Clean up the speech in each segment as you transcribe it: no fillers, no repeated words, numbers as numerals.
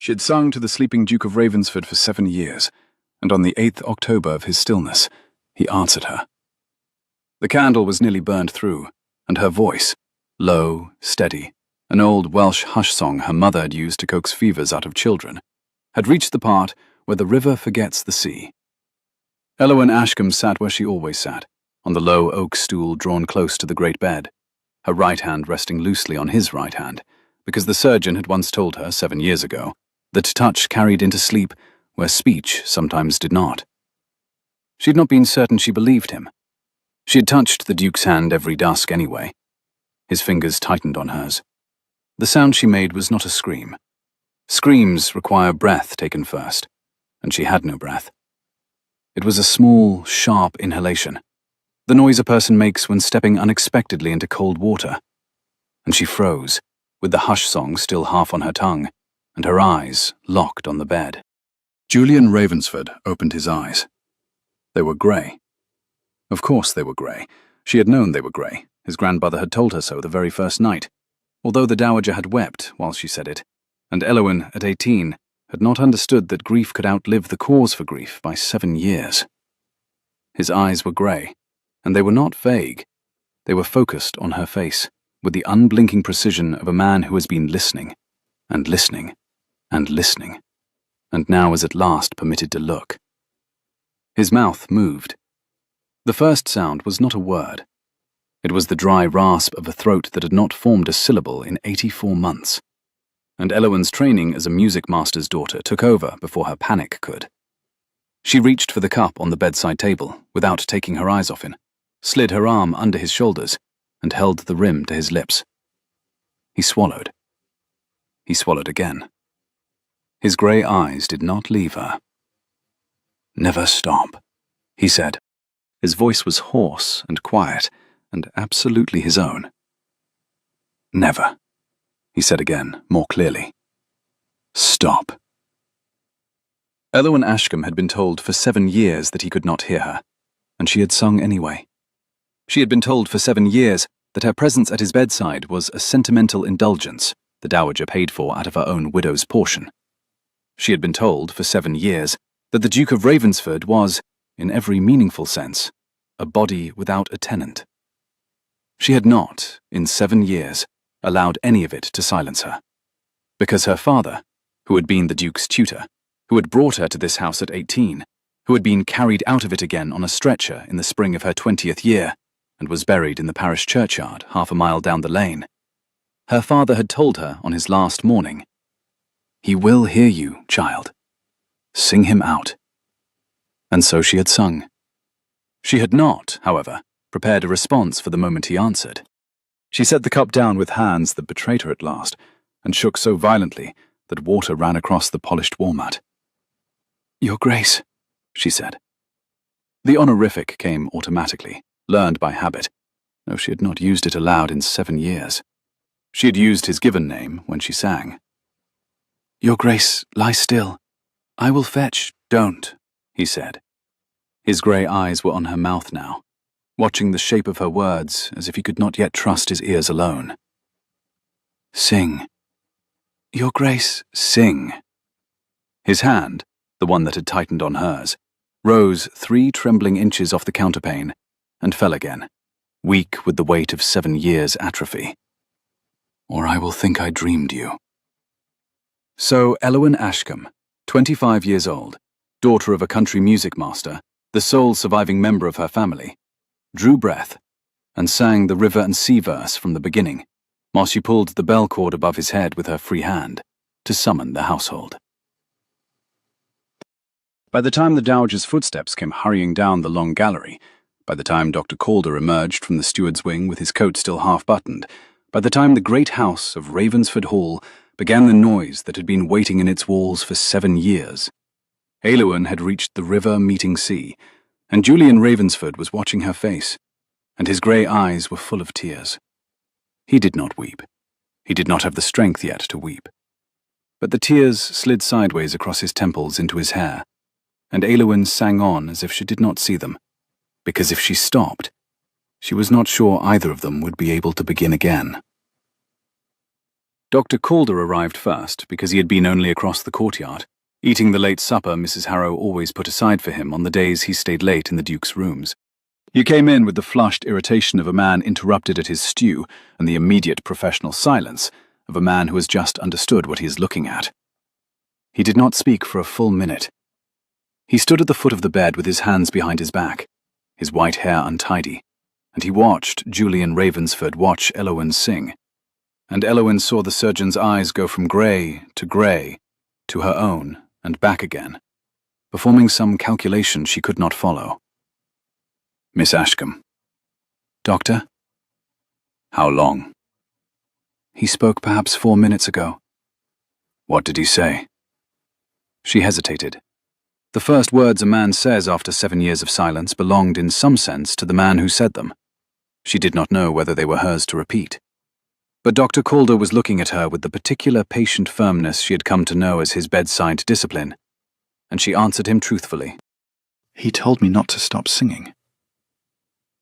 She had sung to the sleeping Duke of Ravensford for 7 years, and on the 8th October of his stillness, he answered her. The candle was nearly burned through, and her voice, low, steady, an old Welsh hush song her mother had used to coax fevers out of children, had reached the part where the river forgets the sea. Elowyn Ashcombe sat where she always sat, on the low oak stool drawn close to the great bed, her right hand resting loosely on his right hand, because the surgeon had once told her 7 years ago that touch carried into sleep where speech sometimes did not. She had not been certain she believed him. She had touched the Duke's hand every dusk anyway. His fingers tightened on hers. The sound she made was not a scream. Screams require breath taken first, and she had no breath. It was a small, sharp inhalation, the noise a person makes when stepping unexpectedly into cold water. And she froze, with the hush song still half on her tongue, and her eyes locked on the bed. Julian Ravensford opened his eyes. They were grey. Of course they were grey. She had known they were grey. His grandmother had told her so the very first night, although the dowager had wept while she said it, and Elowyn, at 18, had not understood that grief could outlive the cause for grief by 7 years. His eyes were grey, and they were not vague. They were focused on her face, with the unblinking precision of a man who has been listening, and listening, and listening, and now is at last permitted to look. His mouth moved. The first sound was not a word. It was the dry rasp of a throat that had not formed a syllable in 84 months. And Elowyn's training as a music master's daughter took over before her panic could. She reached for the cup on the bedside table without taking her eyes off him, slid her arm under his shoulders, and held the rim to his lips. He swallowed. He swallowed again. His grey eyes did not leave her. "Never stop," he said. His voice was hoarse and quiet, and absolutely his own. "Never," he said again, more clearly. "Stop." Elowyn Ashcombe had been told for 7 years that he could not hear her, and she had sung anyway. She had been told for 7 years that her presence at his bedside was a sentimental indulgence the dowager paid for out of her own widow's portion. She had been told for 7 years that the Duke of Ravensford was, in every meaningful sense, a body without a tenant. She had not, in 7 years, allowed any of it to silence her, because her father, who had been the Duke's tutor, who had brought her to this house at 18, who had been carried out of it again on a stretcher in the spring of her 20th year, and was buried in the parish churchyard half a mile down the lane, her father had told her on his last morning, "He will hear you, child. Sing him out." And so she had sung. She had not, however, prepared a response for the moment he answered. She set the cup down with hands that betrayed her at last, and shook so violently that water ran across the polished wall mat. "Your Grace," she said. The honorific came automatically, learned by habit, though she had not used it aloud in 7 years. She had used his given name when she sang. "Your Grace, lie still. I will fetch—" "Don't," he said. His grey eyes were on her mouth now, watching the shape of her words as if he could not yet trust his ears alone. "Sing. Your Grace, sing." His hand, the one that had tightened on hers, rose 3 trembling inches off the counterpane and fell again, weak with the weight of 7 years' atrophy. "Or I will think I dreamed you." So Elowyn Ashcombe, 25 years old, daughter of a country music master, the sole surviving member of her family, drew breath and sang the river and sea verse from the beginning, while she pulled the bell cord above his head with her free hand to summon the household. By the time the dowager's footsteps came hurrying down the long gallery, by the time Dr. Calder emerged from the steward's wing with his coat still half-buttoned, by the time the great house of Ravensford Hall began the noise that had been waiting in its walls for 7 years, Elowyn had reached the river meeting sea, and Julian Ravensford was watching her face, and his grey eyes were full of tears. He did not weep. He did not have the strength yet to weep. But the tears slid sideways across his temples into his hair, and Elowyn sang on as if she did not see them, because if she stopped, she was not sure either of them would be able to begin again. Dr. Calder arrived first because he had been only across the courtyard, eating the late supper Mrs. Harrow always put aside for him on the days he stayed late in the Duke's rooms. He came in with the flushed irritation of a man interrupted at his stew and the immediate professional silence of a man who has just understood what he is looking at. He did not speak for a full minute. He stood at the foot of the bed with his hands behind his back, his white hair untidy, and he watched Julian Ravensford watch Elowen sing. And Elowen saw the surgeon's eyes go from grey to her own and back again, performing some calculation she could not follow. Miss Ashcombe. Doctor? How long? He spoke perhaps 4 minutes ago. What did he say? She hesitated. The first words a man says after 7 years of silence belonged in some sense to the man who said them. She did not know whether they were hers to repeat. But Dr. Calder was looking at her with the particular patient firmness she had come to know as his bedside discipline, and she answered him truthfully. He told me not to stop singing.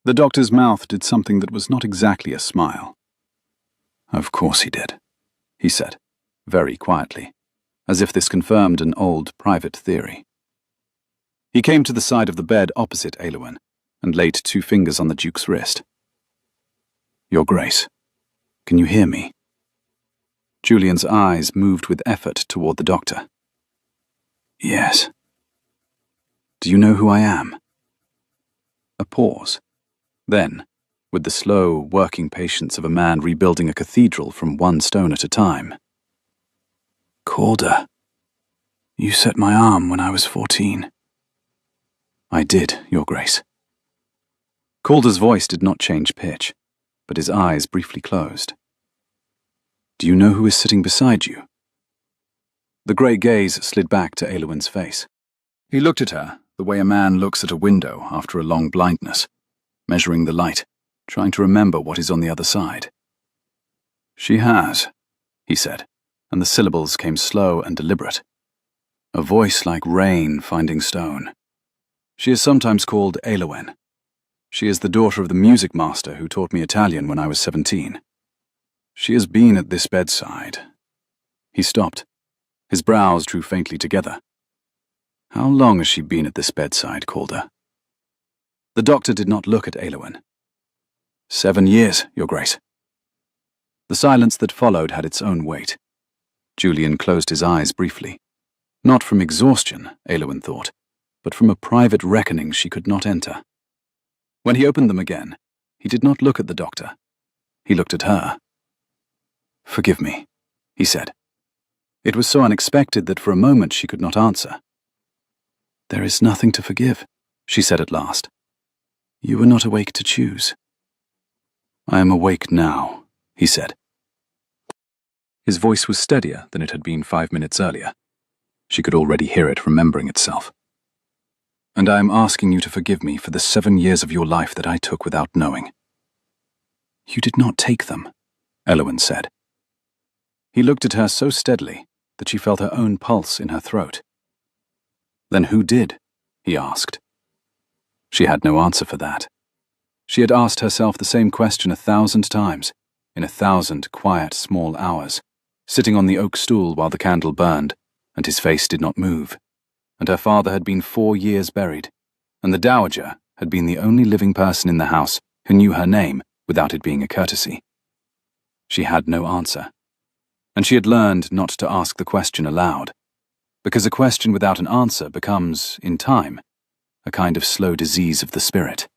The doctor's mouth did something that was not exactly a smile. Of course he did, he said, very quietly, as if this confirmed an old private theory. He came to the side of the bed opposite Elowen and laid 2 fingers on the Duke's wrist. Your Grace, can you hear me? Julian's eyes moved with effort toward the doctor. Yes. Do you know who I am? A pause. Then, with the slow, working patience of a man rebuilding a cathedral from 1 stone at a time. Calder, you set my arm when I was 14. I did, Your Grace. Calder's voice did not change pitch, but his eyes briefly closed. Do you know who is sitting beside you? The grey gaze slid back to Elowen's face. He looked at her the way a man looks at a window after a long blindness, measuring the light, trying to remember what is on the other side. She has, he said, and the syllables came slow and deliberate. A voice like rain finding stone. She is sometimes called Elowen. She is the daughter of the music master who taught me Italian when I was 17. She has been at this bedside. He stopped. His brows drew faintly together. How long has she been at this bedside, Calder? The doctor did not look at Elowen. 7 years, Your Grace. The silence that followed had its own weight. Julian closed his eyes briefly. Not from exhaustion, Elowen thought, but from a private reckoning she could not enter. When he opened them again, he did not look at the doctor. He looked at her. Forgive me, he said. It was so unexpected that for a moment she could not answer. There is nothing to forgive, she said at last. You were not awake to choose. I am awake now, he said. His voice was steadier than it had been 5 minutes earlier. She could already hear it remembering itself. And I am asking you to forgive me for the 7 years of your life that I took without knowing. You did not take them, Elowen said. He looked at her so steadily that she felt her own pulse in her throat. Then who did? He asked. She had no answer for that. She had asked herself the same question 1,000 times, in 1,000 quiet, small hours, sitting on the oak stool while the candle burned, and his face did not move. And her father had been 4 years buried, and the dowager had been the only living person in the house who knew her name without it being a courtesy. She had no answer, and she had learned not to ask the question aloud, because a question without an answer becomes, in time, a kind of slow disease of the spirit.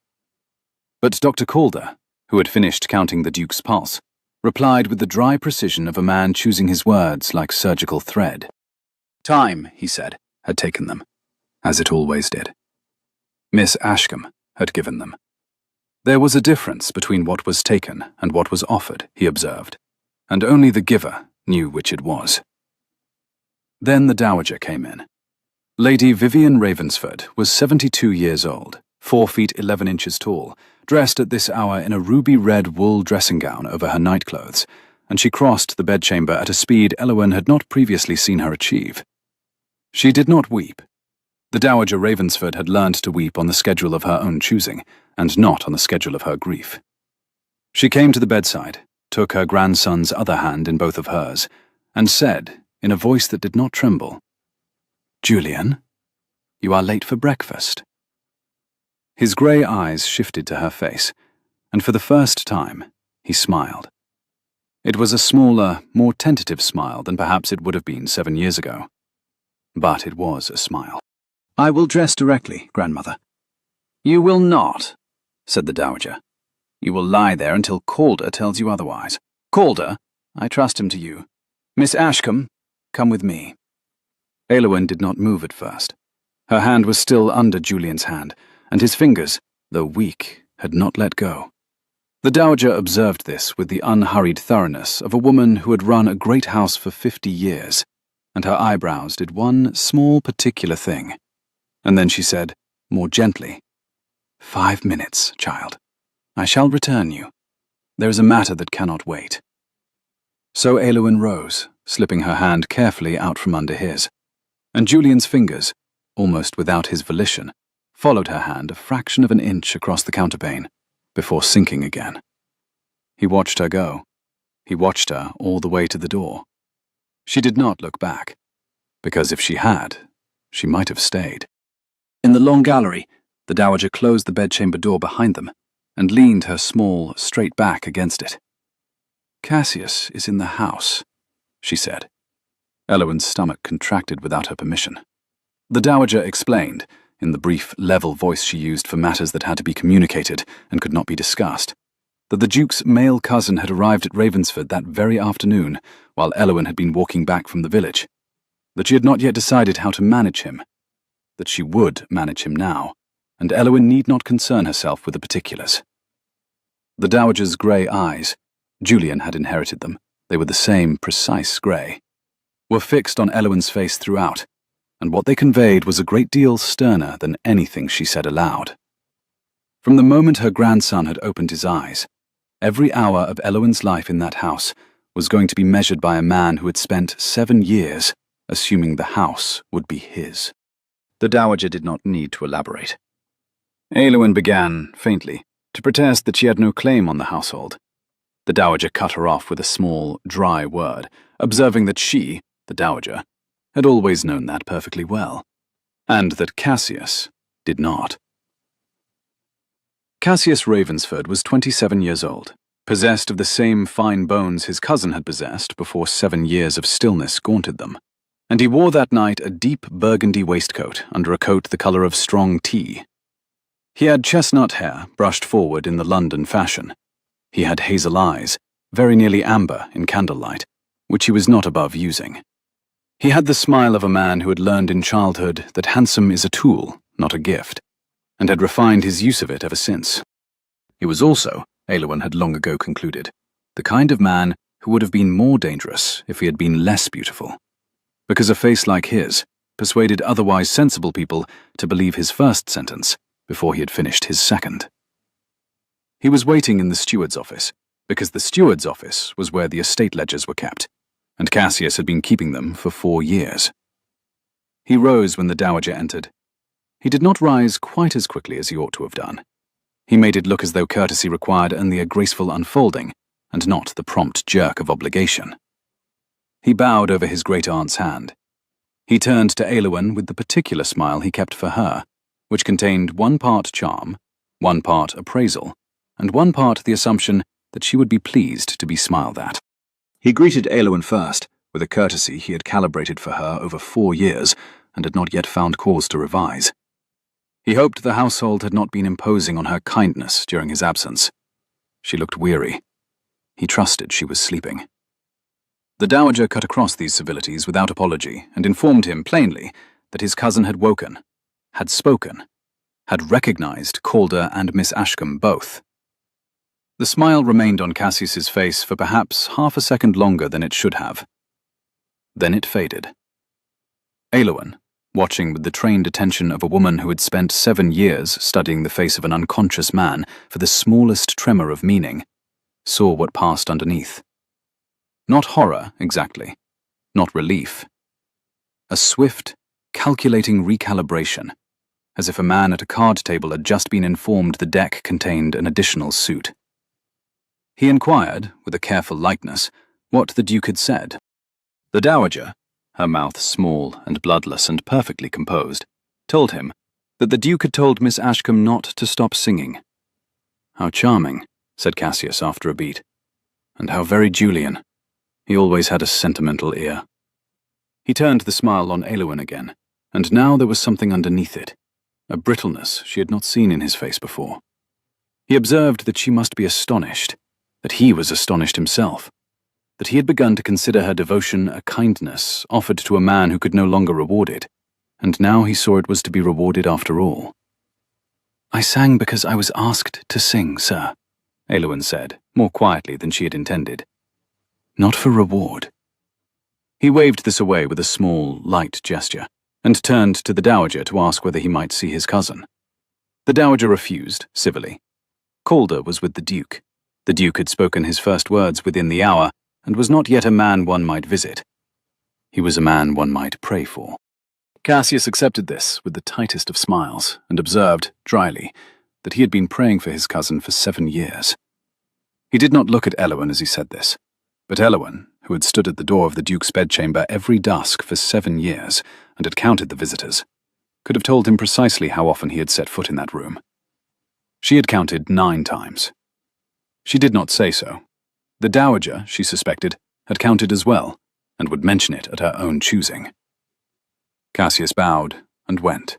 But Dr. Calder, who had finished counting the Duke's pulse, replied with the dry precision of a man choosing his words like surgical thread. Time, he said, had taken them, as it always did. Miss Ashcombe had given them. There was a difference between what was taken and what was offered, he observed, and only the giver knew which it was. Then the dowager came in. Lady Vivian Ravensford was 72 years old, 4 feet 11 inches tall, dressed at this hour in a ruby-red wool dressing gown over her nightclothes, and she crossed the bedchamber at a speed Elowen had not previously seen her achieve. She did not weep. The Dowager Ravensford had learned to weep on the schedule of her own choosing, and not on the schedule of her grief. She came to the bedside, took her grandson's other hand in both of hers and said, in a voice that did not tremble, "Julian, you are late for breakfast." His grey eyes shifted to her face, and for the first time, he smiled. It was a smaller, more tentative smile than perhaps it would have been 7 years ago. But it was a smile. "I will dress directly, grandmother." "You will not," said the Dowager. "You will lie there until Calder tells you otherwise. Calder, I trust him to you. Miss Ashcombe, come with me." Aylwin did not move at first. Her hand was still under Julian's hand, and his fingers, though weak, had not let go. The Dowager observed this with the unhurried thoroughness of a woman who had run a great house for 50 years, and her eyebrows did one small particular thing. And then she said, more gently, "5 minutes, child. I shall return you. There is a matter that cannot wait." So Aylwin rose, slipping her hand carefully out from under his, and Julian's fingers, almost without his volition, followed her hand a fraction of an inch across the counterpane, before sinking again. He watched her go. He watched her all the way to the door. She did not look back, because if she had, she might have stayed. In the long gallery, the Dowager closed the bedchamber door behind them and leaned her small, straight back against it. "Cassius is in the house," she said. Aylwin's stomach contracted without her permission. The Dowager explained, in the brief, level voice she used for matters that had to be communicated and could not be discussed, that the Duke's male cousin had arrived at Ravensford that very afternoon, while Aylwin had been walking back from the village, that she had not yet decided how to manage him, that she would manage him now, and Aylwin need not concern herself with the particulars. The Dowager's grey eyes, Julian had inherited them, they were the same precise grey, were fixed on Aylwin's face throughout, and what they conveyed was a great deal sterner than anything she said aloud. From the moment her grandson had opened his eyes, every hour of Aylwin's life in that house was going to be measured by a man who had spent 7 years assuming the house would be his. The Dowager did not need to elaborate. Aylwin began, faintly, to protest that she had no claim on the household. The Dowager cut her off with a small, dry word, observing that she, the Dowager, had always known that perfectly well, and that Cassius did not. Cassius Ravensford was 27 years old, possessed of the same fine bones his cousin had possessed before 7 years of stillness gaunted them, and he wore that night a deep burgundy waistcoat under a coat the colour of strong tea. He had chestnut hair brushed forward in the London fashion. He had hazel eyes, very nearly amber in candlelight, which he was not above using. He had the smile of a man who had learned in childhood that handsome is a tool, not a gift, and had refined his use of it ever since. He was also, Aylwin had long ago concluded, the kind of man who would have been more dangerous if he had been less beautiful, because a face like his persuaded otherwise sensible people to believe his first sentence before he had finished his second. He was waiting in the steward's office, because the steward's office was where the estate ledgers were kept, and Cassius had been keeping them for 4 years. He rose when the Dowager entered. He did not rise quite as quickly as he ought to have done. He made it look as though courtesy required only a graceful unfolding, and not the prompt jerk of obligation. He bowed over his great-aunt's hand. He turned to Aylwin with the particular smile he kept for her, which contained 1 part charm, 1 part appraisal, and 1 part the assumption that she would be pleased to be smiled at. He greeted Aylwin first, with a courtesy he had calibrated for her over 4 years and had not yet found cause to revise. He hoped the household had not been imposing on her kindness during his absence. She looked weary. He trusted she was sleeping. The Dowager cut across these civilities without apology and informed him plainly that his cousin had woken, had spoken, had recognized Calder and Miss Ashcombe both. The smile remained on Cassius's face for perhaps half a second longer than it should have. Then it faded. Aylwin, watching with the trained attention of a woman who had spent 7 years studying the face of an unconscious man for the smallest tremor of meaning, saw what passed underneath. Not horror, exactly. Not relief. A swift, calculating recalibration, as if a man at a card table had just been informed the deck contained an additional suit. He inquired, with a careful likeness, what the Duke had said. The Dowager, her mouth small and bloodless and perfectly composed, told him that the Duke had told Miss Ashcombe not to stop singing. "How charming," said Cassius after a beat. "And how very Julian. He always had a sentimental ear." He turned the smile on Aylwin again, and now there was something underneath it, a brittleness she had not seen in his face before. He observed that she must be astonished, that he was astonished himself, that he had begun to consider her devotion a kindness offered to a man who could no longer reward it, and now he saw it was to be rewarded after all. "I sang because I was asked to sing, sir," Aylwin said, more quietly than she had intended. "Not for reward." He waved this away with a small, light gesture, and turned to the Dowager to ask whether he might see his cousin. The Dowager refused, civilly. Calder was with the Duke. The Duke had spoken his first words within the hour, and was not yet a man one might visit. He was a man one might pray for. Cassius accepted this with the tightest of smiles, and observed, dryly, that he had been praying for his cousin for 7 years. He did not look at Aylwin as he said this, but Aylwin, who had stood at the door of the Duke's bedchamber every dusk for 7 years, and had counted the visitors, could have told him precisely how often he had set foot in that room. She had counted 9 times. She did not say so. The Dowager, she suspected, had counted as well, and would mention it at her own choosing. Cassius bowed and went.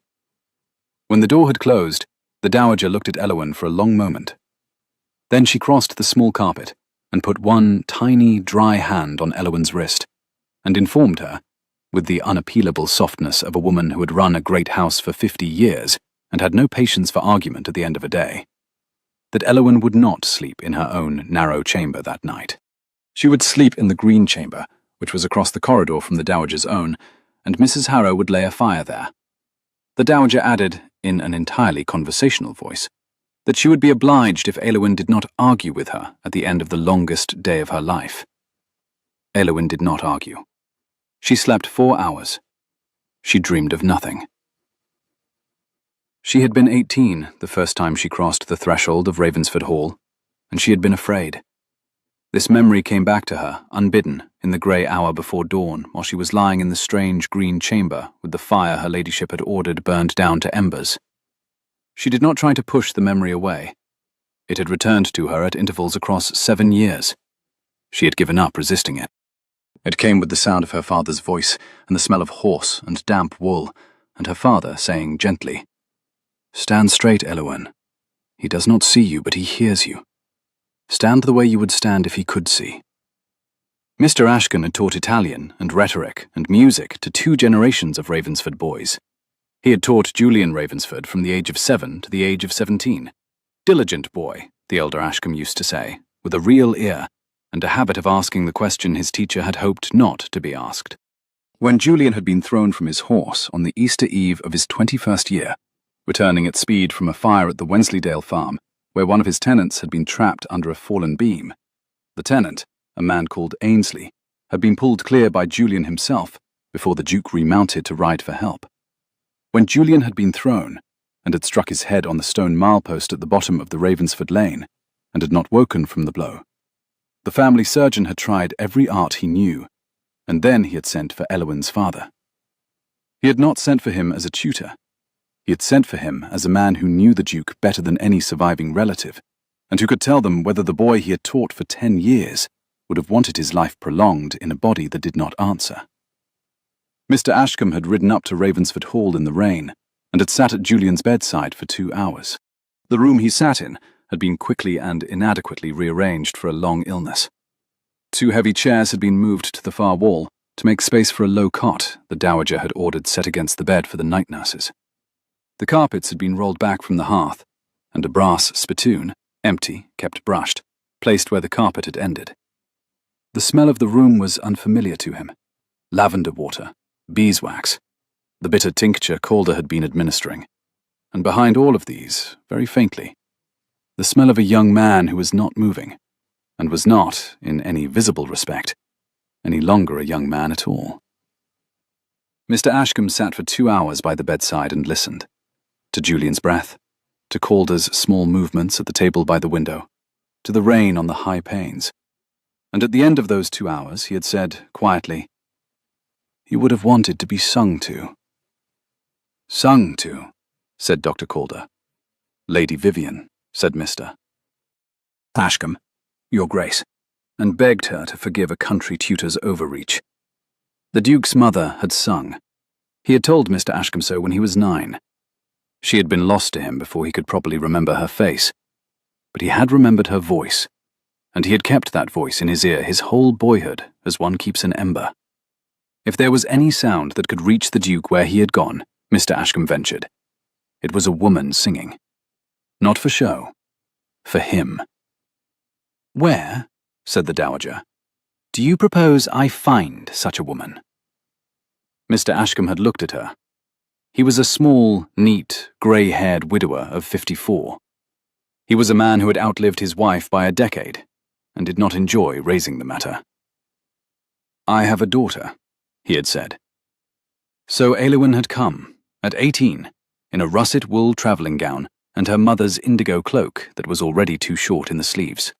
When the door had closed, the Dowager looked at Aylwin for a long moment. Then she crossed the small carpet and put one tiny, dry hand on Aylwin's wrist, and informed her, with the unappealable softness of a woman who had run a great house for 50 years and had no patience for argument at the end of a day, that Aylwin would not sleep in her own narrow chamber that night. She would sleep in the green chamber, which was across the corridor from the Dowager's own, and Mrs. Harrow would lay a fire there. The Dowager added, in an entirely conversational voice, that she would be obliged if Aylwin did not argue with her at the end of the longest day of her life. Aylwin did not argue. She slept 4 hours. She dreamed of nothing. She had been 18 the first time she crossed the threshold of Ravensford Hall, and she had been afraid. This memory came back to her, unbidden, in the grey hour before dawn, while she was lying in the strange green chamber with the fire her ladyship had ordered burned down to embers. She did not try to push the memory away. It had returned to her at intervals across 7 years. She had given up resisting it. It came with the sound of her father's voice and the smell of horse and damp wool, and her father saying gently, "Stand straight, Aylwin. He does not see you, but he hears you. Stand the way you would stand if he could see." Mr. Ashcombe had taught Italian and rhetoric and music to 2 generations of Ravensford boys. He had taught Julian Ravensford from the age of 7 to the age of 17. Diligent boy, the elder Ashcombe used to say, with a real ear, and a habit of asking the question his teacher had hoped not to be asked. When Julian had been thrown from his horse on the Easter Eve of his 21st year, returning at speed from a fire at the Wensleydale farm, where one of his tenants had been trapped under a fallen beam, the tenant, a man called Ainsley, had been pulled clear by Julian himself before the Duke remounted to ride for help. When Julian had been thrown, and had struck his head on the stone milepost at the bottom of the Ravensford lane, and had not woken from the blow, the family surgeon had tried every art he knew, and then he had sent for Aylwin's father. He had not sent for him as a tutor. He had sent for him as a man who knew the Duke better than any surviving relative, and who could tell them whether the boy he had taught for 10 years would have wanted his life prolonged in a body that did not answer. Mr. Ashcombe had ridden up to Ravensford Hall in the rain, and had sat at Julian's bedside for 2 hours. The room he sat in had been quickly and inadequately rearranged for a long illness. 2 heavy chairs had been moved to the far wall to make space for a low cot the Dowager had ordered set against the bed for the night nurses. The carpets had been rolled back from the hearth, and a brass spittoon, empty, kept brushed, placed where the carpet had ended. The smell of the room was unfamiliar to him. Lavender water, beeswax, the bitter tincture Calder had been administering, and behind all of these, very faintly, the smell of a young man who was not moving, and was not, in any visible respect, any longer a young man at all. Mr. Ashcombe sat for 2 hours by the bedside and listened, to Julian's breath, to Calder's small movements at the table by the window, to the rain on the high panes. And at the end of those 2 hours, he had said, quietly, "You would have wanted to be sung to." "Sung to," said Dr. Calder. "Lady Vivian," said Mr. Ashcombe, Your Grace, and begged her to forgive a country tutor's overreach. The Duke's mother had sung. He had told Mr. Ashcombe so when he was 9. She had been lost to him before he could properly remember her face. But he had remembered her voice, and he had kept that voice in his ear his whole boyhood as one keeps an ember. If there was any sound that could reach the Duke where he had gone, Mr. Ashcombe ventured. It was a woman singing. Not for show. For him. "Where," said the Dowager, "do you propose I find such a woman?" Mr. Ashcombe had looked at her. He was a small, neat, grey-haired widower of 54. He was a man who had outlived his wife by a decade, and did not enjoy raising the matter. "I have a daughter," he had said. So Aylwin had come, at 18, in a russet wool travelling gown and her mother's indigo cloak that was already too short in the sleeves.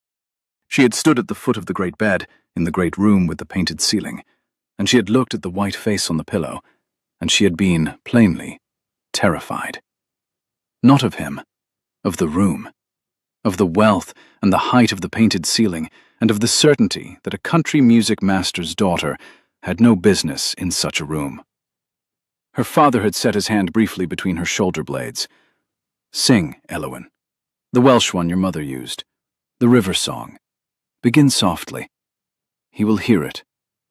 She had stood at the foot of the great bed, in the great room with the painted ceiling, and she had looked at the white face on the pillow, and she had been, plainly, terrified. Not of him, of the room, of the wealth and the height of the painted ceiling, and of the certainty that a country music master's daughter had no business in such a room. Her father had set his hand briefly between her shoulder blades. "Sing, Aylwin, the Welsh one your mother used, the river song. Begin softly. He will hear it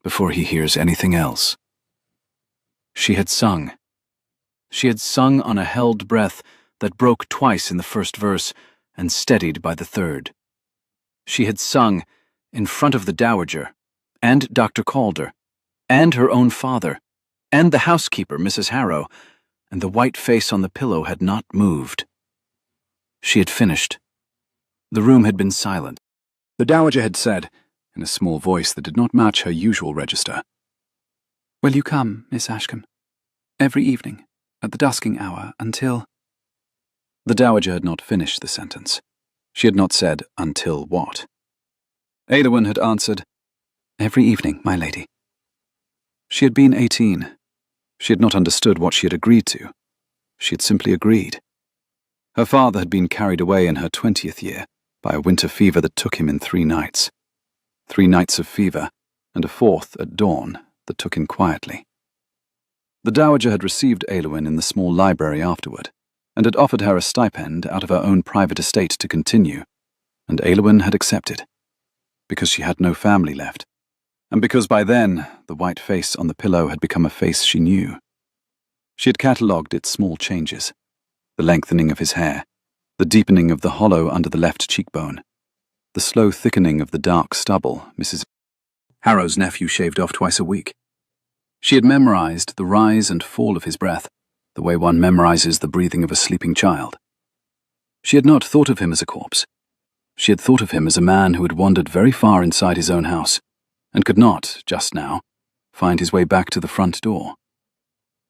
before he hears anything else." She had sung. She had sung on a held breath that broke twice in the first verse and steadied by the third. She had sung in front of the Dowager, and Dr. Calder, and her own father, and the housekeeper, Mrs. Harrow, and the white face on the pillow had not moved. She had finished. The room had been silent. The Dowager had said, in a small voice that did not match her usual register, "Will you come, Miss Ashcombe, every evening, at the dusking hour, until—" The Dowager had not finished the sentence. She had not said, "Until what?" Aylwin had answered, "Every evening, my lady." She had been 18. She had not understood what she had agreed to. She had simply agreed. Her father had been carried away in her 20th year by a winter fever that took him in 3 nights. 3 nights of fever, and a 4th at dawn that took him quietly. The Dowager had received Aylwin in the small library afterward, and had offered her a stipend out of her own private estate to continue, and Aylwin had accepted, because she had no family left, and because by then the white face on the pillow had become a face she knew. She had catalogued its small changes, the lengthening of his hair, the deepening of the hollow under the left cheekbone, the slow thickening of the dark stubble Mrs. Harrow's nephew shaved off twice a week. She had memorized the rise and fall of his breath, the way one memorizes the breathing of a sleeping child. She had not thought of him as a corpse. She had thought of him as a man who had wandered very far inside his own house, and could not, just now, find his way back to the front door.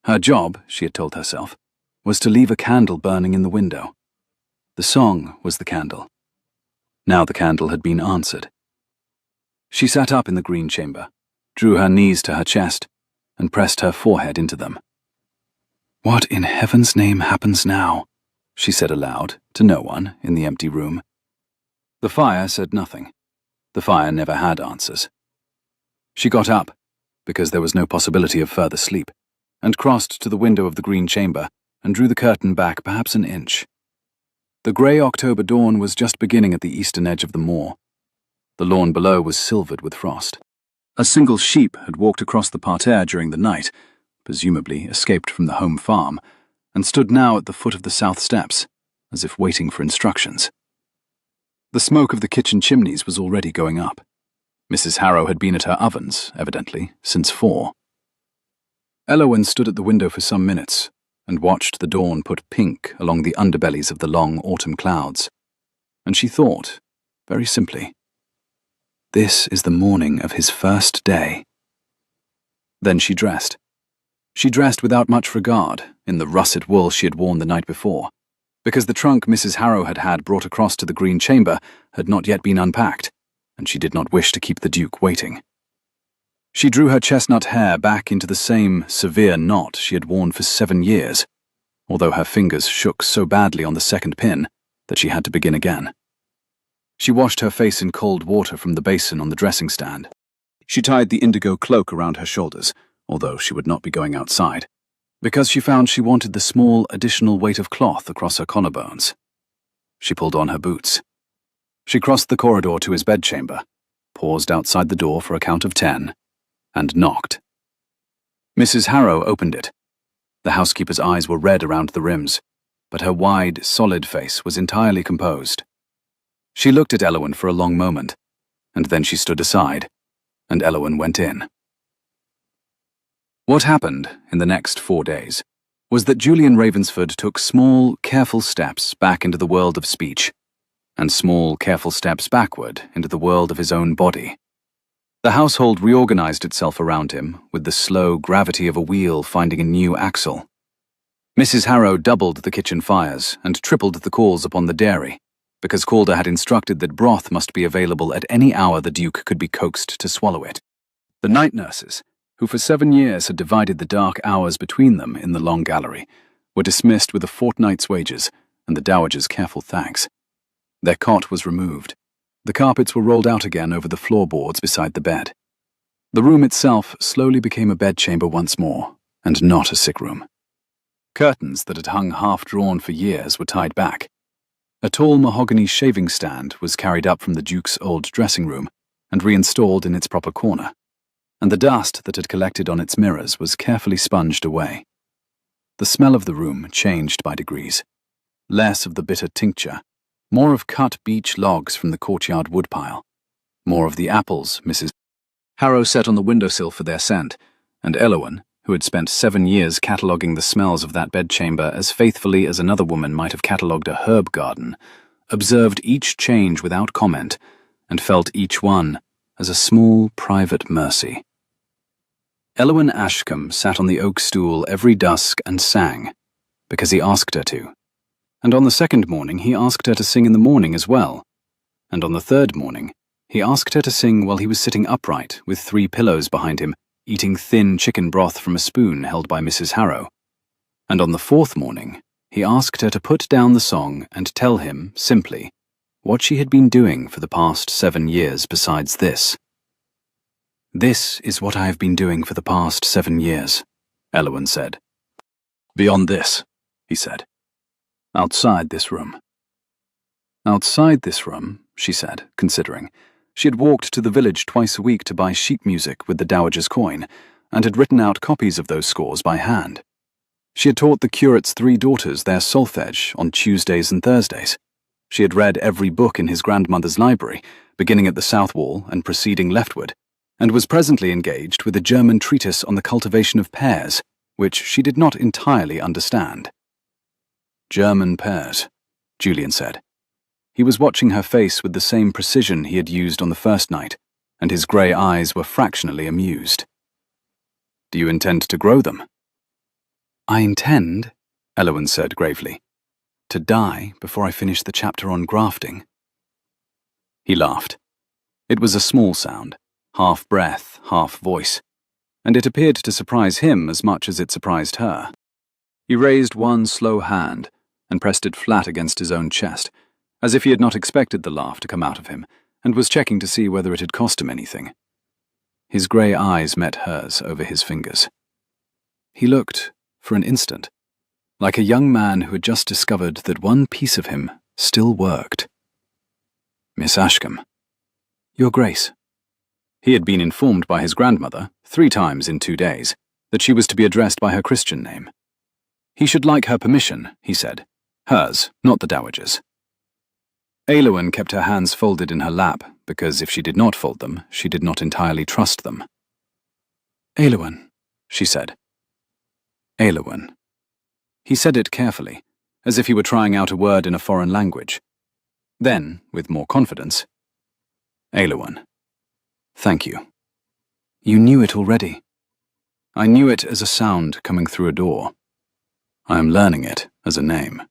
Her job, she had told herself, was to leave a candle burning in the window. The song was the candle. Now the candle had been answered. She sat up in the green chamber, drew her knees to her chest, and pressed her forehead into them. "What in heaven's name happens now?" she said aloud, to no one, in the empty room. The fire said nothing. The fire never had answers. She got up, because there was no possibility of further sleep, and crossed to the window of the green chamber and drew the curtain back perhaps an inch. The grey October dawn was just beginning at the eastern edge of the moor. The lawn below was silvered with frost. A single sheep had walked across the parterre during the night, presumably escaped from the home farm, and stood now at the foot of the south steps, as if waiting for instructions. The smoke of the kitchen chimneys was already going up. Mrs. Harrow had been at her ovens, evidently, since 4. Aylwin stood at the window for some minutes, and watched the dawn put pink along the underbellies of the long autumn clouds. And she thought, very simply, this is the morning of his first day. Then she dressed. She dressed without much regard, in the russet wool she had worn the night before, because the trunk Mrs. Harrow had had brought across to the Green Chamber had not yet been unpacked, and she did not wish to keep the Duke waiting. She drew her chestnut hair back into the same severe knot she had worn for 7 years, although her fingers shook so badly on the second pin that she had to begin again. She washed her face in cold water from the basin on the dressing stand. She tied the indigo cloak around her shoulders, although she would not be going outside, because she found she wanted the small additional weight of cloth across her collarbones. She pulled on her boots. She crossed the corridor to his bedchamber, paused outside the door for a count of 10, and knocked. Mrs. Harrow opened it. The housekeeper's eyes were red around the rims, but her wide, solid face was entirely composed. She looked at Elowen for a long moment, and then she stood aside, and Elowen went in. What happened in the next 4 days was that Julian Ravensford took small, careful steps back into the world of speech, and small, careful steps backward into the world of his own body. The household reorganized itself around him with the slow gravity of a wheel finding a new axle. Mrs. Harrow doubled the kitchen fires and tripled the calls upon the dairy, because Calder had instructed that broth must be available at any hour the Duke could be coaxed to swallow it. The night nurses, who for 7 years had divided the dark hours between them in the long gallery, were dismissed with a fortnight's wages and the dowager's careful thanks. Their cot was removed. The carpets were rolled out again over the floorboards beside the bed. The room itself slowly became a bedchamber once more, and not a sick room. Curtains that had hung half-drawn for years were tied back. A tall mahogany shaving stand was carried up from the Duke's old dressing room and reinstalled in its proper corner, and the dust that had collected on its mirrors was carefully sponged away. The smell of the room changed by degrees. Less of the bitter tincture, more of cut beech logs from the courtyard woodpile, more of the apples Mrs. Harrow set on the windowsill for their scent, and Elowen, who had spent 7 years cataloguing the smells of that bedchamber as faithfully as another woman might have catalogued a herb garden, observed each change without comment and felt each one as a small private mercy. Elowen Ashcombe sat on the oak stool every dusk and sang, because he asked her to. And on the second morning he asked her to sing in the morning as well, and on the third morning he asked her to sing while he was sitting upright with 3 pillows behind him, eating thin chicken broth from a spoon held by Mrs. Harrow. And on the 4th morning, he asked her to put down the song and tell him, simply, what she had been doing for the past 7 years besides this. "This is what I have been doing for the past 7 years," Elowen said. "Beyond this," he said. "Outside this room." "Outside this room," she said, considering. She had walked to the village twice a week to buy sheet music with the dowager's coin, and had written out copies of those scores by hand. She had taught the curate's 3 daughters their solfege on Tuesdays and Thursdays. She had read every book in his grandmother's library, beginning at the south wall and proceeding leftward, and was presently engaged with a German treatise on the cultivation of pears, which she did not entirely understand. "German pears," Julian said. He was watching her face with the same precision he had used on the first night, and his grey eyes were fractionally amused. "Do you intend to grow them?" "I intend," Elowen said gravely, "to die before I finish the chapter on grafting." He laughed. It was a small sound, half breath, half voice, and it appeared to surprise him as much as it surprised her. He raised one slow hand and pressed it flat against his own chest, as if he had not expected the laugh to come out of him, and was checking to see whether it had cost him anything. His grey eyes met hers over his fingers. He looked, for an instant, like a young man who had just discovered that one piece of him still worked. "Miss Ashcombe." "Your Grace." He had been informed by his grandmother, 3 times in 2 days, that she was to be addressed by her Christian name. He should like her permission, he said. Hers, not the dowager's. Elowen kept her hands folded in her lap, because if she did not fold them, she did not entirely trust them. "Elowen," she said. "Elowen." He said it carefully, as if he were trying out a word in a foreign language. Then, with more confidence, "Elowen. Thank you." "You knew it already." "I knew it as a sound coming through a door. I am learning it as a name."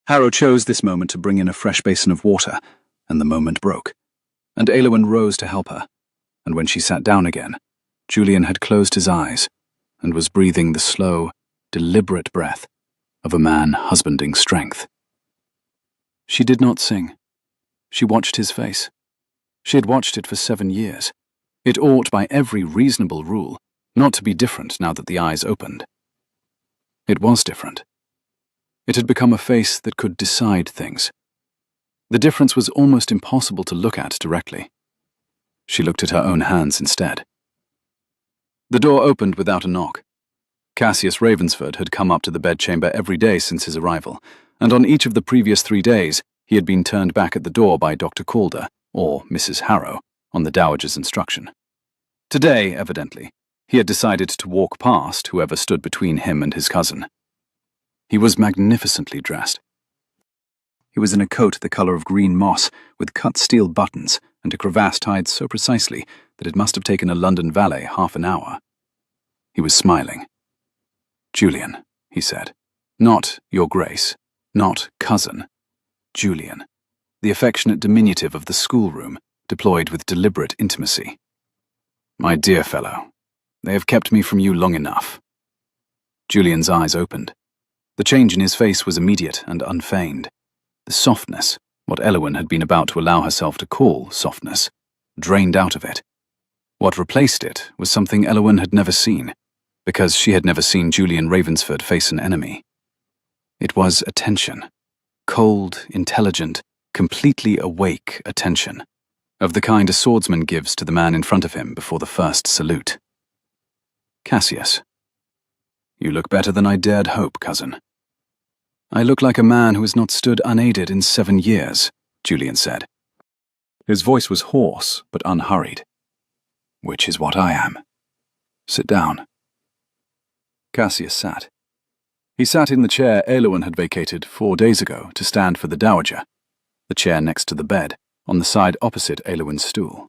Harrow chose this moment to bring in a fresh basin of water, and the moment broke. And Aylwin rose to help her, and when she sat down again, Julian had closed his eyes and was breathing the slow, deliberate breath of a man husbanding strength. She did not sing. She watched his face. She had watched it for 7 years. It ought, by every reasonable rule, not to be different now that the eyes opened. It was different. It had become a face that could decide things. The difference was almost impossible to look at directly. She looked at her own hands instead. The door opened without a knock. Cassius Ravensford had come up to the bedchamber every day since his arrival, and on each of the previous 3 days he had been turned back at the door by Dr. Calder, or Mrs. Harrow, on the Dowager's instruction. Today, evidently, he had decided to walk past whoever stood between him and his cousin. He was magnificently dressed. He was in a coat the colour of green moss, with cut steel buttons and a crevasse tied so precisely that it must have taken a London valet half an hour. He was smiling. "Julian," he said. "Not Your Grace, not cousin. Julian," the affectionate diminutive of the schoolroom, deployed with deliberate intimacy. "My dear fellow, they have kept me from you long enough." Julian's eyes opened. The change in his face was immediate and unfeigned. The softness, what Aylwin had been about to allow herself to call softness, drained out of it. What replaced it was something Aylwin had never seen, because she had never seen Julian Ravensford face an enemy. It was attention. Cold, intelligent, completely awake attention, of the kind a swordsman gives to the man in front of him before the first salute. "Cassius, you look better than I dared hope, cousin." "I look like a man who has not stood unaided in 7 years, Julian said. His voice was hoarse but unhurried. "Which is what I am. Sit down." Cassius sat. He sat in the chair Aylwin had vacated 4 days ago to stand for the Dowager, the chair next to the bed, on the side opposite Aylwin's stool.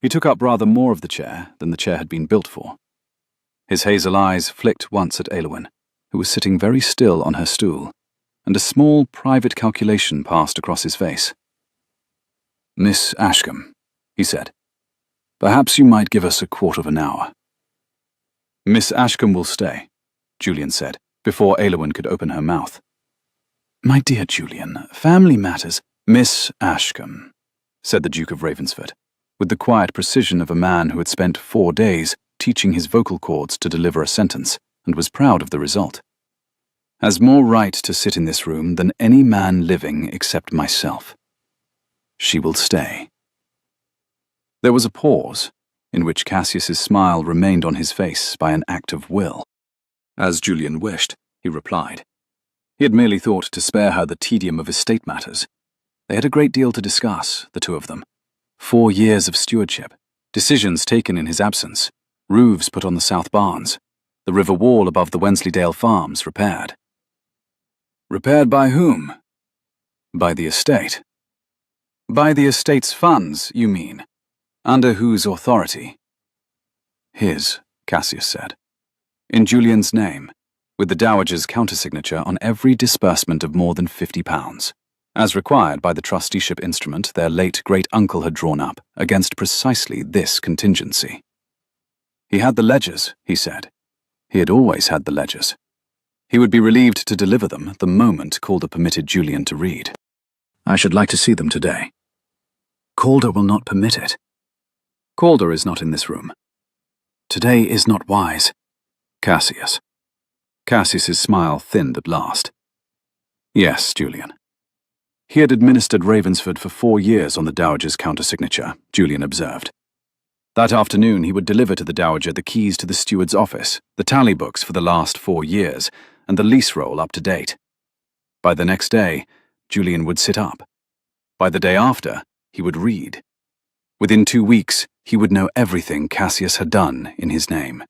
He took up rather more of the chair than the chair had been built for. His hazel eyes flicked once at Aylwin, who was sitting very still on her stool, and a small private calculation passed across his face. "Miss Ashcombe," he said, "perhaps you might give us a quarter of an hour." "Miss Ashcombe will stay," Julian said, before Aylwin could open her mouth. "My dear Julian, family matters—" "Miss Ashcombe," said the Duke of Ravensford, with the quiet precision of a man who had spent 4 days teaching his vocal cords to deliver a sentence, and was proud of the result, "has more right to sit in this room than any man living except myself. She will stay." There was a pause, in which Cassius's smile remained on his face by an act of will. As Julian wished, he replied. He had merely thought to spare her the tedium of estate matters. They had a great deal to discuss, the two of them. 4 years of stewardship, decisions taken in his absence, roofs put on the south barns, the river wall above the Wensleydale farms repaired. "Repaired by whom?" "By the estate." "By the estate's funds, you mean? Under whose authority?" "His," Cassius said. "In Julian's name, with the Dowager's countersignature on every disbursement of more than £50, as required by the trusteeship instrument their late great-uncle had drawn up against precisely this contingency. He had the ledgers, he said. He had always had the ledgers. He would be relieved to deliver them the moment Calder permitted Julian to read. "I should like to see them today." "Calder will not permit it." "Calder is not in this room." "Today is not wise." "Cassius." Cassius's smile thinned at last. "Yes, Julian." He had administered Ravensford for 4 years on the Dowager's countersignature, Julian observed. That afternoon he would deliver to the Dowager the keys to the steward's office, the tally books for the last 4 years, and the lease roll up to date. By the next day, Julian would sit up. By the day after, he would read. Within 2 weeks, he would know everything Cassius had done in his name.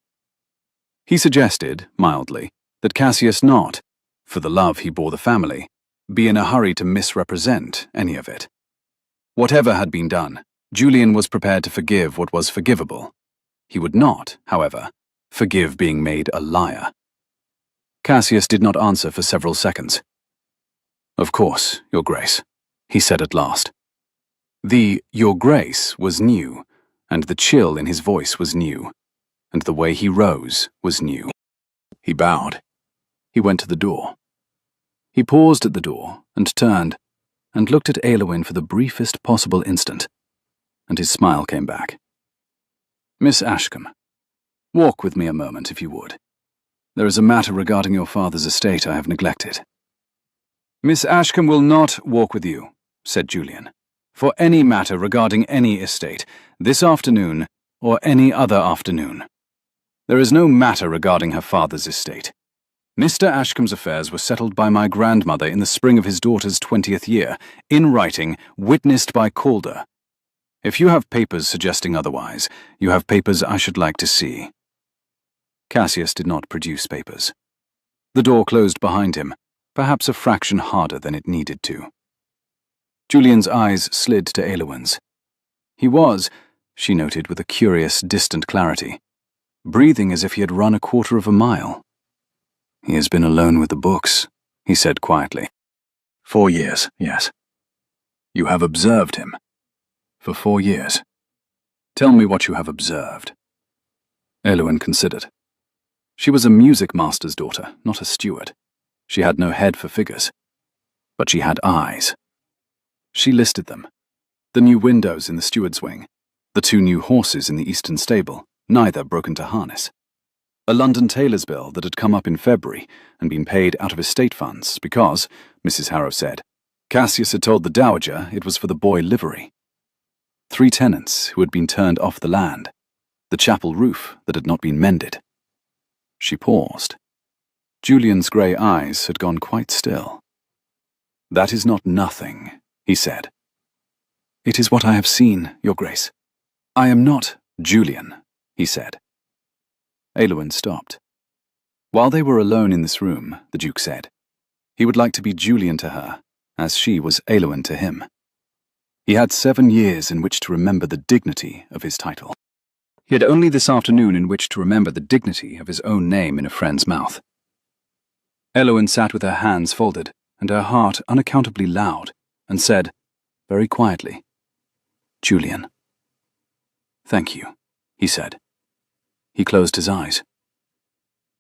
He suggested, mildly, that Cassius not, for the love he bore the family, be in a hurry to misrepresent any of it. Whatever had been done, Julian was prepared to forgive what was forgivable. He would not, however, forgive being made a liar. Cassius did not answer for several seconds. "Of course, Your Grace," he said at last. The "Your Grace" was new, and the chill in his voice was new, and the way he rose was new. He bowed. He went to the door. He paused at the door and turned and looked at Aylwin for the briefest possible instant, and his smile came back. "Miss Ashcombe, walk with me a moment, if you would. There is a matter regarding your father's estate I have neglected." "Miss Ashcombe will not walk with you," said Julian, "for any matter regarding any estate, this afternoon or any other afternoon. There is no matter regarding her father's estate. Mr. Ashcombe's affairs were settled by my grandmother in the spring of his daughter's 20th year, in writing, witnessed by Calder. If you have papers suggesting otherwise, you have papers I should like to see." Cassius did not produce papers. The door closed behind him, perhaps a fraction harder than it needed to. Julian's eyes slid to Aylwin's. He was, she noted with a curious, distant clarity, breathing as if he had run a quarter of a mile. "He has been alone with the books," he said quietly. "4 years, yes." "You have observed him?" "For 4 years. Tell me what you have observed." Aylwin considered. She was a music master's daughter, not a steward. She had no head for figures. But she had eyes. She listed them. The new windows in the steward's wing, the 2 new horses in the eastern stable, neither broken to harness. A London tailor's bill that had come up in February and been paid out of estate funds because, Mrs. Harrow said, Cassius had told the dowager it was for the boy livery. 3 tenants who had been turned off the land, the chapel roof that had not been mended. She paused. Julian's grey eyes had gone quite still. "That is not nothing," he said. "It is what I have seen, Your Grace. I am not Julian," he said. Aylwin stopped. While they were alone in this room, the Duke said, he would like to be Julian to her, as she was Aylwin to him. He had 7 years in which to remember the dignity of his title. He had only this afternoon in which to remember the dignity of his own name in a friend's mouth. Aylwin sat with her hands folded and her heart unaccountably loud, and said, very quietly, "Julian." "Thank you," he said. He closed his eyes.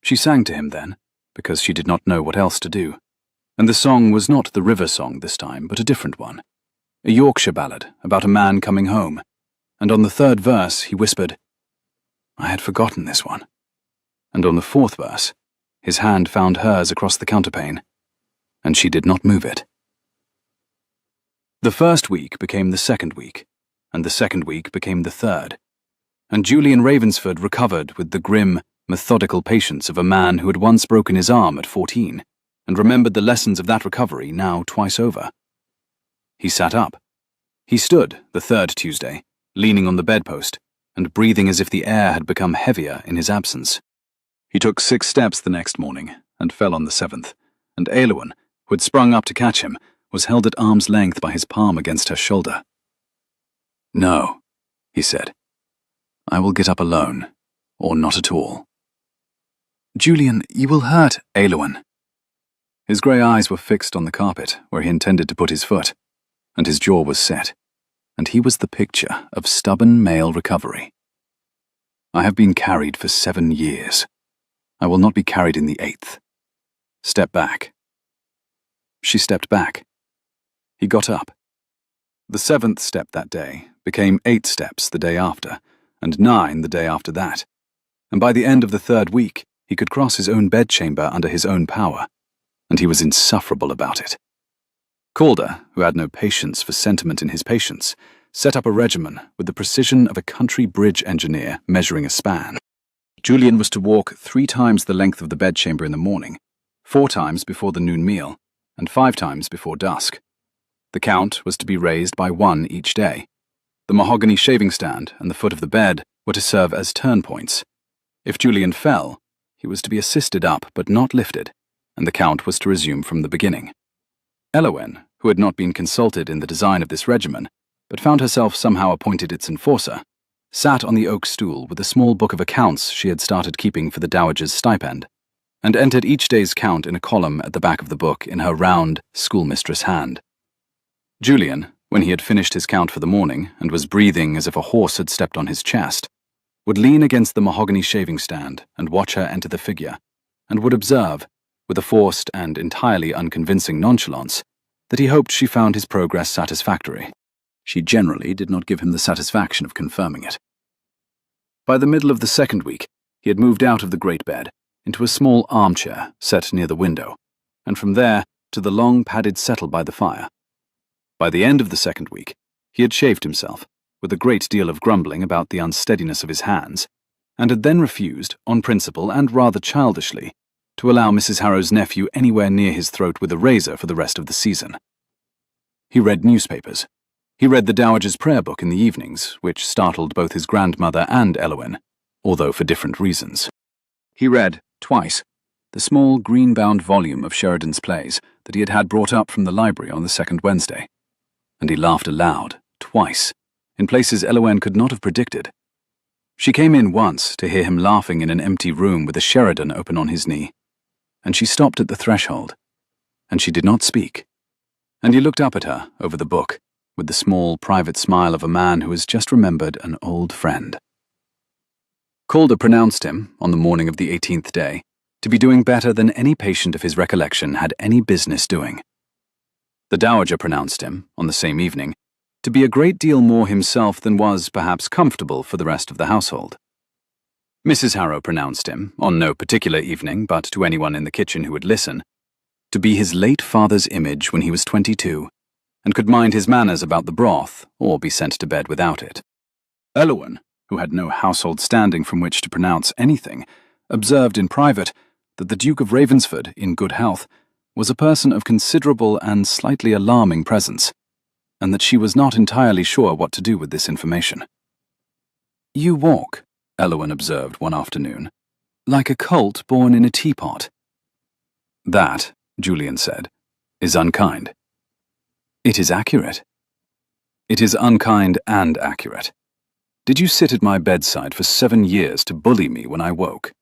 She sang to him then, because she did not know what else to do, and the song was not the river song this time, but a different one, a Yorkshire ballad about a man coming home, and on the 3rd verse he whispered, "I had forgotten this one," and on the 4th verse his hand found hers across the counterpane, and she did not move it. The 1st week became the 2nd week, and the 2nd week became the 3rd, and Julian Ravensford recovered with the grim, methodical patience of a man who had once broken his arm at 14, and remembered the lessons of that recovery now twice over. He sat up. He stood, the 3rd Tuesday, leaning on the bedpost, and breathing as if the air had become heavier in his absence. He took 6 steps the next morning, and fell on the 7th, and Aylwin, who had sprung up to catch him, was held at arm's length by his palm against her shoulder. "No," he said. "I will get up alone, or not at all." "Julian, you will hurt Aylwin." His grey eyes were fixed on the carpet where he intended to put his foot, and his jaw was set, and he was the picture of stubborn male recovery. "I have been carried for 7 years. I will not be carried in the 8th. Step back." She stepped back. He got up. The 7th step that day became 8 steps the day after, and 9 the day after that, and by the end of the 3rd week he could cross his own bedchamber under his own power, and he was insufferable about it. Calder, who had no patience for sentiment in his patients, set up a regimen with the precision of a country bridge engineer measuring a span. Julian was to walk 3 times the length of the bedchamber in the morning, 4 times before the noon meal, and 5 times before dusk. The count was to be raised by 1 each day. The mahogany shaving stand and the foot of the bed were to serve as turn points. If Julian fell, he was to be assisted up but not lifted, and the count was to resume from the beginning. Aylwin, who had not been consulted in the design of this regimen, but found herself somehow appointed its enforcer, sat on the oak stool with a small book of accounts she had started keeping for the dowager's stipend, and entered each day's count in a column at the back of the book in her round, schoolmistress hand. Julian, when he had finished his count for the morning and was breathing as if a horse had stepped on his chest, would lean against the mahogany shaving stand and watch her enter the figure, and would observe, with a forced and entirely unconvincing nonchalance, that he hoped she found his progress satisfactory. She generally did not give him the satisfaction of confirming it. By the middle of the second week, he had moved out of the great bed into a small armchair set near the window, and from there to the long padded settle by the fire. By the end of the second week, he had shaved himself, with a great deal of grumbling about the unsteadiness of his hands, and had then refused, on principle and rather childishly, to allow Mrs. Harrow's nephew anywhere near his throat with a razor for the rest of the season. He read newspapers. He read the Dowager's Prayer Book in the evenings, which startled both his grandmother and Elowen, although for different reasons. He read, twice, the small green-bound volume of Sheridan's plays that he had had brought up from the library on the second Wednesday, and he laughed aloud, twice, in places Elowen could not have predicted. She came in once to hear him laughing in an empty room with a Sheridan open on his knee, and she stopped at the threshold, and she did not speak, and he looked up at her over the book with the small private smile of a man who has just remembered an old friend. Calder pronounced him, on the morning of the 18th day, to be doing better than any patient of his recollection had any business doing. The Dowager pronounced him, on the same evening, to be a great deal more himself than was, perhaps, comfortable for the rest of the household. Mrs. Harrow pronounced him, on no particular evening, but to anyone in the kitchen who would listen, to be his late father's image when he was 22, and could mind his manners about the broth, or be sent to bed without it. Elowen, who had no household standing from which to pronounce anything, observed in private that the Duke of Ravensford, in good health, was a person of considerable and slightly alarming presence, and that she was not entirely sure what to do with this information. "You walk," Elowen observed one afternoon, "like a colt born in a teapot." "That," Julian said, "is unkind." "It is accurate." "It is unkind and accurate. Did you sit at my bedside for 7 years to bully me when I woke?"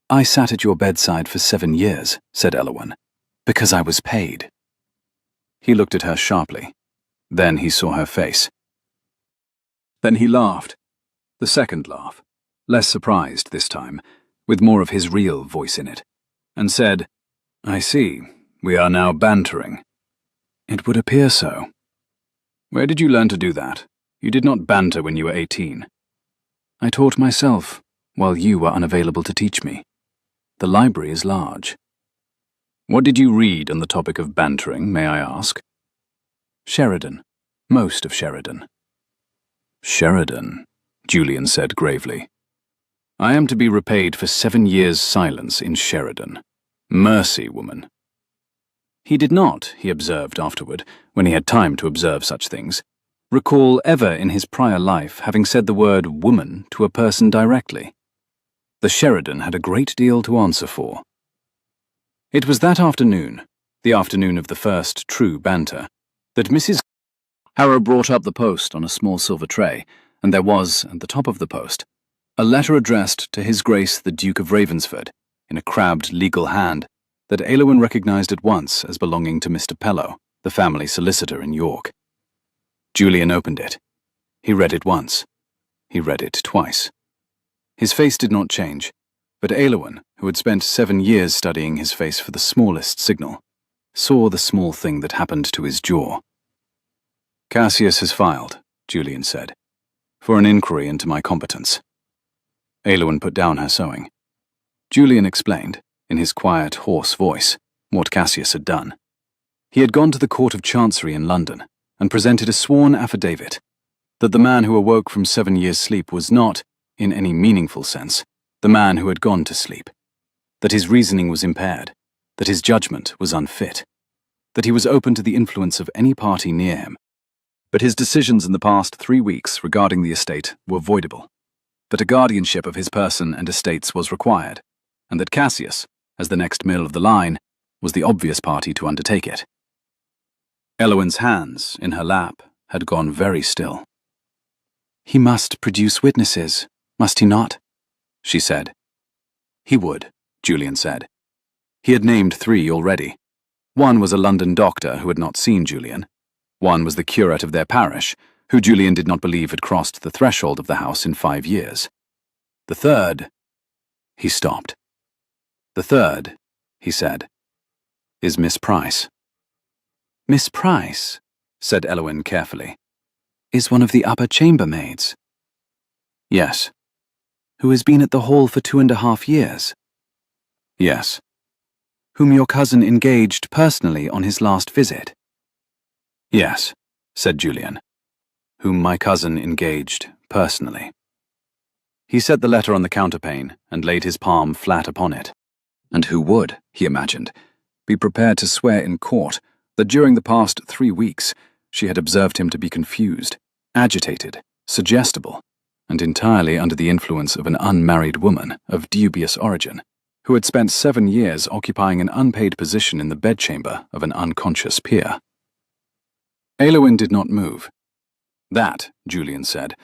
"I sat at your bedside for 7 years," said Elowen, "because I was paid." He looked at her sharply. Then he saw her face. Then he laughed. The second laugh, less surprised this time, with more of his real voice in it, and said, "I see, we are now bantering." "It would appear so." "Where did you learn to do that? You did not banter when you were 18. "I taught myself, while you were unavailable to teach me. The library is large." "What did you read on the topic of bantering, may I ask?" "Sheridan. Most of Sheridan." "Sheridan," Julian said gravely. "I am to be repaid for 7 years' silence in Sheridan. Mercy, woman." He did not, he observed afterward, when he had time to observe such things, recall ever in his prior life having said the word woman to a person directly. The Sheridan had a great deal to answer for. It was that afternoon, the afternoon of the first true banter, that Mrs. Harrow brought up the post on a small silver tray, and there was, at the top of the post, a letter addressed to His Grace the Duke of Ravensford, in a crabbed legal hand that Elowen recognized at once as belonging to Mr. Pellow, the family solicitor in York. Julian opened it. He read it once. He read it twice. His face did not change, but Elowen, who had spent 7 years studying his face for the smallest signal, saw the small thing that happened to his jaw. "Cassius has filed," Julian said, "for an inquiry into my competence." Elowen put down her sewing. Julian explained, in his quiet, hoarse voice, what Cassius had done. He had gone to the Court of Chancery in London and presented a sworn affidavit that the man who awoke from 7 years' sleep was not, in any meaningful sense, the man who had gone to sleep, that his reasoning was impaired, that his judgment was unfit, that he was open to the influence of any party near him, but his decisions in the past 3 weeks regarding the estate were voidable, that a guardianship of his person and estates was required, and that Cassius, as the next mill of the line, was the obvious party to undertake it. Elowen's hands, in her lap, had gone very still. "He must produce witnesses, must he not?" she said. "He would," Julian said. He had named 3 already. One was a London doctor who had not seen Julian. One was the curate of their parish, who Julian did not believe had crossed the threshold of the house in 5 years. The third... He stopped. The third, he said, is Miss Price. Miss Price, said Elowyn carefully, is one of the upper chambermaids. Yes. Who has been at the hall for 2.5 years? Yes. Whom your cousin engaged personally on his last visit? Yes, said Julian, whom my cousin engaged personally. He set the letter on the counterpane and laid his palm flat upon it. And who would, he imagined, be prepared to swear in court that during the past 3 weeks she had observed him to be confused, agitated, suggestible, and entirely under the influence of an unmarried woman of dubious origin, who had spent 7 years occupying an unpaid position in the bedchamber of an unconscious peer. Elowyn did not move. That, Julian said,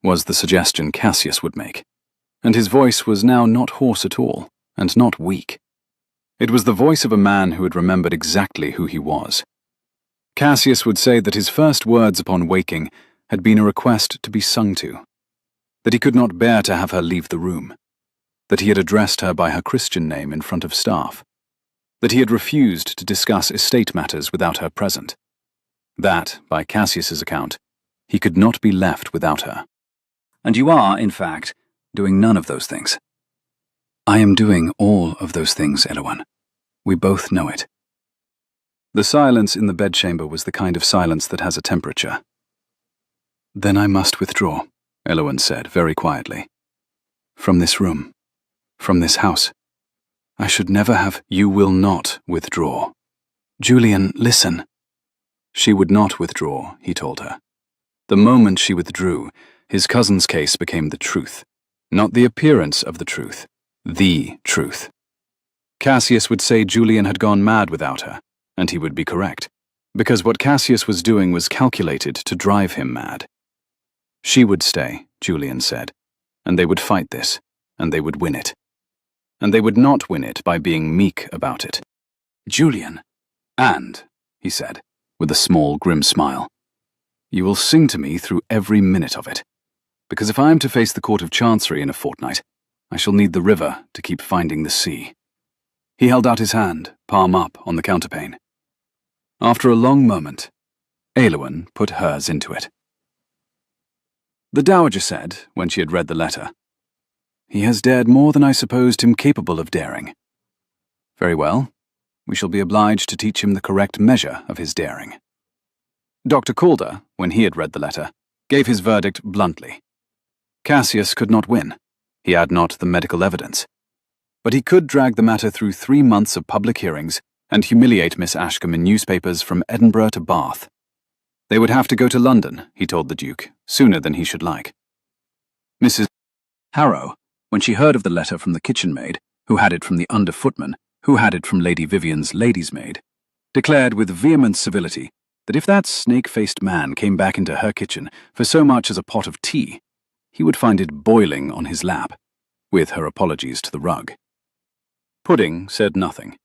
was the suggestion Cassius would make, and his voice was now not hoarse at all, and not weak. It was the voice of a man who had remembered exactly who he was. Cassius would say that his first words upon waking had been a request to be sung to, that he could not bear to have her leave the room, that he had addressed her by her Christian name in front of staff, that he had refused to discuss estate matters without her present, that, by Cassius's account, he could not be left without her. And you are, in fact, doing none of those things. I am doing all of those things, Elowyn. We both know it. The silence in the bedchamber was the kind of silence that has a temperature. Then I must withdraw, Elowyn said very quietly. From this room. From this house. I should never have... You will not withdraw. Julian, listen. She would not withdraw, he told her. The moment she withdrew, his cousin's case became the truth. Not the appearance of the truth. The truth. Cassius would say Julian had gone mad without her, and he would be correct, because what Cassius was doing was calculated to drive him mad. She would stay, Julian said, and they would fight this, and they would win it. And they would not win it by being meek about it. Julian, and, he said, with a small, grim smile, you will sing to me through every minute of it, because if I am to face the Court of Chancery in a fortnight, I shall need the river to keep finding the sea. He held out his hand, palm up, on the counterpane. After a long moment, Elowyn put hers into it. The dowager said, when she had read the letter, "He has dared more than I supposed him capable of daring. Very well, we shall be obliged to teach him the correct measure of his daring." Dr. Calder, when he had read the letter, gave his verdict bluntly. Cassius could not win. He had not the medical evidence. But he could drag the matter through 3 months of public hearings and humiliate Miss Ashcombe in newspapers from Edinburgh to Bath. They would have to go to London, he told the Duke, sooner than he should like. Mrs. Harrow, when she heard of the letter from the kitchen maid, who had it from the under footman, who had it from Lady Vivian's lady's maid, declared with vehement civility that if that snake-faced man came back into her kitchen for so much as a pot of tea, he would find it boiling on his lap, with her apologies to the rug. Pudding said nothing,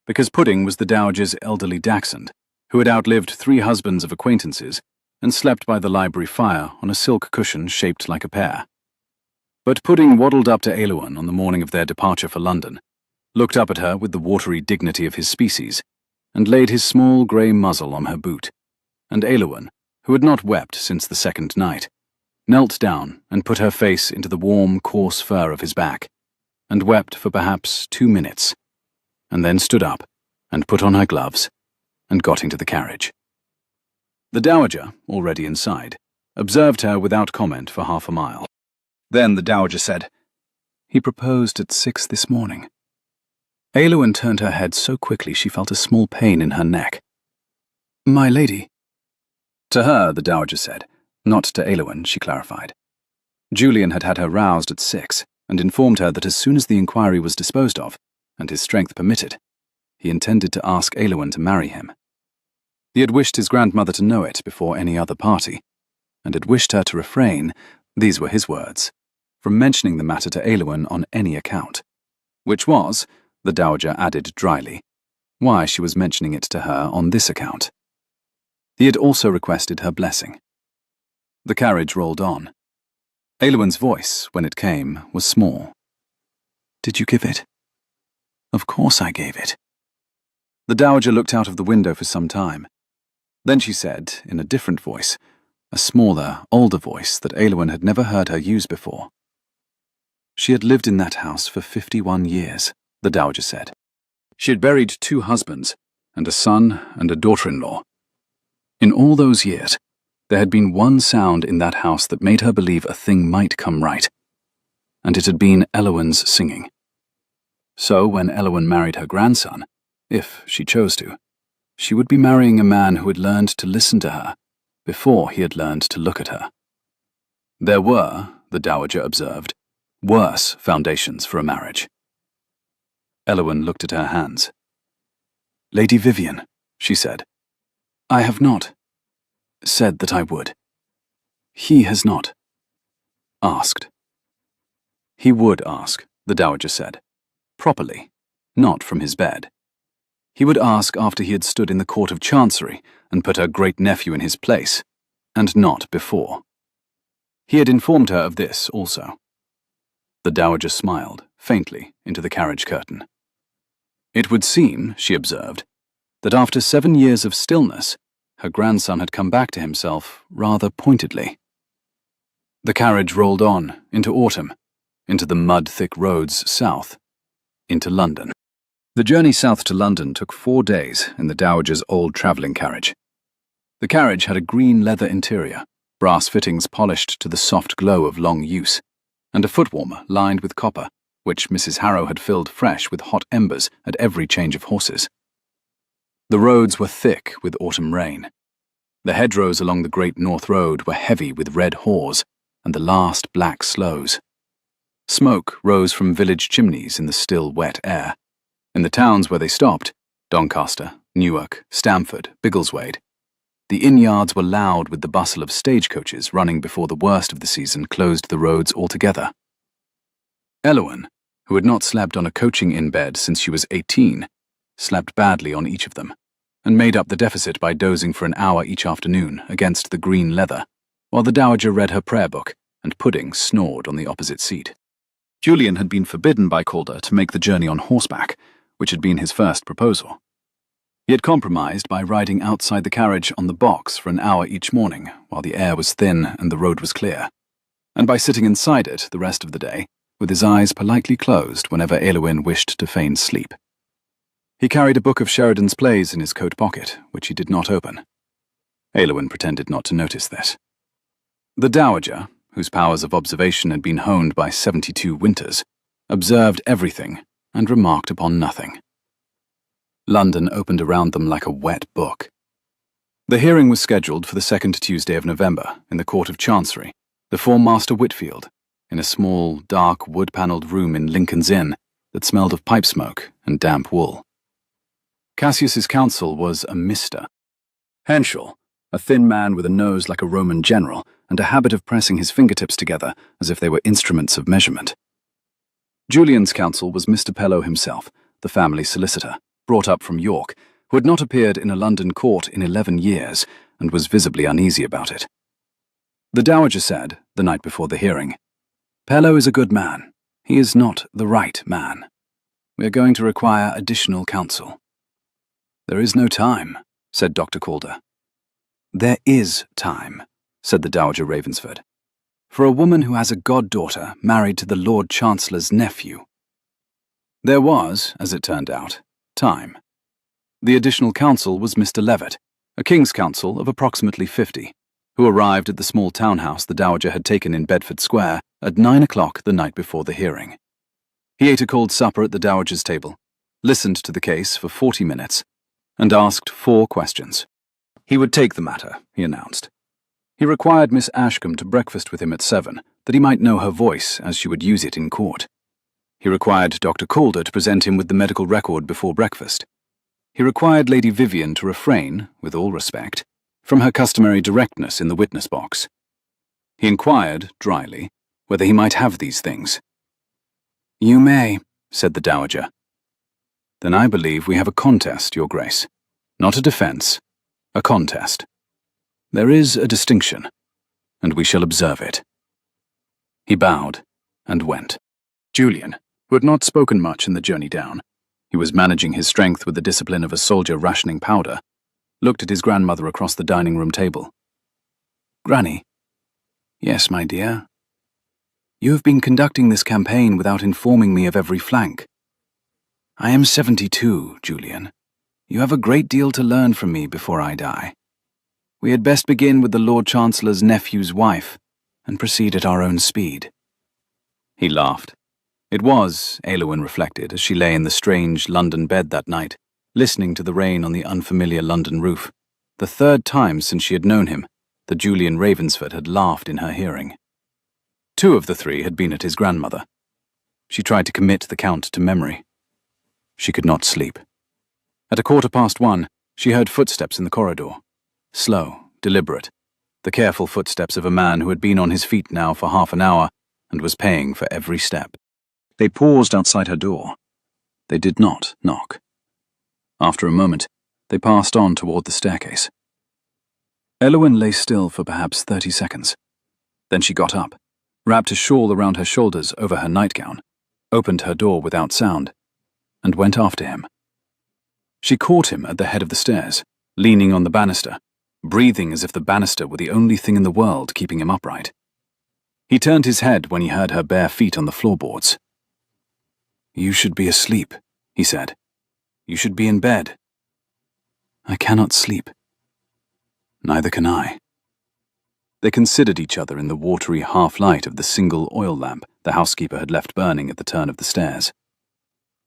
because Pudding was the dowager's elderly dachshund, who had outlived 3 husbands of acquaintances and slept by the library fire on a silk cushion shaped like a pear. But Pudding waddled up to Elowyn on the morning of their departure for London, looked up at her with the watery dignity of his species, and laid his small grey muzzle on her boot, and Elowyn, who had not wept since the second night, knelt down and put her face into the warm, coarse fur of his back, and wept for perhaps 2 minutes, and then stood up and put on her gloves and got into the carriage. The dowager, already inside, observed her without comment for half a mile. Then the dowager said, "He proposed at 6 this morning." Elowyn turned her head so quickly she felt a small pain in her neck. "My lady." To her, the dowager said, not to Elowyn, she clarified. Julian had had her roused at 6, and informed her that as soon as the inquiry was disposed of, and his strength permitted, he intended to ask Elowyn to marry him. He had wished his grandmother to know it before any other party, and had wished her to refrain, these were his words, from mentioning the matter to Elowyn on any account, which was, the Dowager added dryly, why she was mentioning it to her on this account. He had also requested her blessing. The carriage rolled on. Aylwyn's voice, when it came, was small. "Did you give it?" "Of course I gave it." The Dowager looked out of the window for some time. Then she said, in a different voice, a smaller, older voice that Aylwyn had never heard her use before. "She had lived in that house for 51 years, the Dowager said. She had buried 2 husbands, and a son and a daughter-in-law. In all those years, there had been one sound in that house that made her believe a thing might come right, and it had been Elowyn's singing. So when Elowyn married her grandson, if she chose to, she would be marrying a man who had learned to listen to her before he had learned to look at her. There were, the Dowager observed, worse foundations for a marriage." Elowyn looked at her hands. "Lady Vivian," she said, "I have not said that I would. He has not asked." He would ask, the Dowager said, properly, not from his bed. He would ask after he had stood in the Court of Chancery and put her great-nephew in his place, and not before. He had informed her of this also. The Dowager smiled, faintly, into the carriage curtain. It would seem, she observed, that after 7 years of stillness, her grandson had come back to himself rather pointedly. The carriage rolled on, into autumn, into the mud-thick roads south, into London. The journey south to London took 4 days in the Dowager's old travelling carriage. The carriage had a green leather interior, brass fittings polished to the soft glow of long use, and a foot-warmer lined with copper, which Mrs. Harrow had filled fresh with hot embers at every change of horses. The roads were thick with autumn rain. The hedgerows along the Great North Road were heavy with red haws and the last black sloes. Smoke rose from village chimneys in the still wet air. In the towns where they stopped, Doncaster, Newark, Stamford, Biggleswade, the inn-yards were loud with the bustle of stagecoaches running before the worst of the season closed the roads altogether. Elowyn, who had not slept on a coaching-inn bed since she was 18, slept badly on each of them, and made up the deficit by dozing for an hour each afternoon against the green leather, while the Dowager read her prayer book and Pudding snored on the opposite seat. Julian had been forbidden by Calder to make the journey on horseback, which had been his first proposal. He had compromised by riding outside the carriage on the box for an hour each morning while the air was thin and the road was clear, and by sitting inside it the rest of the day, with his eyes politely closed whenever Aylwyn wished to feign sleep. He carried a book of Sheridan's plays in his coat pocket, which he did not open. Aylwyn pretended not to notice this. The Dowager, whose powers of observation had been honed by 72 winters, observed everything and remarked upon nothing. London opened around them like a wet book. The hearing was scheduled for the 2nd Tuesday of November in the Court of Chancery, before Master Whitfield, in a small, dark, wood-panelled room in Lincoln's Inn that smelled of pipe smoke and damp wool. Cassius's counsel was a Mr. Henschel, a thin man with a nose like a Roman general and a habit of pressing his fingertips together as if they were instruments of measurement. Julian's counsel was Mr. Pellow himself, the family solicitor, brought up from York, who had not appeared in a London court in 11 years and was visibly uneasy about it. The Dowager said, the night before the hearing, "Pellow is a good man. He is not the right man. We are going to require additional counsel." "There is no time," said Dr. Calder. "There is time," said the Dowager Ravensford, "for a woman who has a goddaughter married to the Lord Chancellor's nephew." There was, as it turned out, time. The additional counsel was Mr. Levitt, a King's Counsel of approximately 50, who arrived at the small townhouse the Dowager had taken in Bedford Square at 9 o'clock the night before the hearing. He ate a cold supper at the Dowager's table, listened to the case for 40 minutes, and asked 4 questions. He would take the matter, he announced. He required Miss Ashcombe to breakfast with him at 7, that he might know her voice as she would use it in court. He required Dr. Calder to present him with the medical record before breakfast. He required Lady Vivian to refrain, with all respect, from her customary directness in the witness box. He inquired, dryly, whether he might have these things. "You may," said the Dowager. Then I believe we have a contest, Your Grace. Not a defense, a contest. There is a distinction, and we shall observe it." He bowed and went. Julian, who had not spoken much in the journey down, he was managing his strength with the discipline of a soldier rationing powder, looked at his grandmother across the dining room table. "Granny." "Yes, my dear." "You have been conducting this campaign without informing me of every flank." "I am 72, Julian. You have a great deal to learn from me before I die. We had best begin with the Lord Chancellor's nephew's wife and proceed at our own speed." He laughed. It was, Aylwin reflected, as she lay in the strange London bed that night, listening to the rain on the unfamiliar London roof, the third time since she had known him that Julian Ravensford had laughed in her hearing. 2 of the 3 had been at his grandmother. She tried to commit the count to memory. She could not sleep. At 1:15, she heard footsteps in the corridor. Slow, deliberate, the careful footsteps of a man who had been on his feet now for half an hour and was paying for every step. They paused outside her door. They did not knock. After a moment, they passed on toward the staircase. Aylwin lay still for perhaps 30 seconds. Then she got up, wrapped a shawl around her shoulders over her nightgown, opened her door without sound, and went after him. She caught him at the head of the stairs, leaning on the banister, breathing as if the banister were the only thing in the world keeping him upright. He turned his head when he heard her bare feet on the floorboards. "You should be asleep," he said. "You should be in bed." "I cannot sleep." "Neither can I." They considered each other in the watery half-light of the single oil lamp the housekeeper had left burning at the turn of the stairs.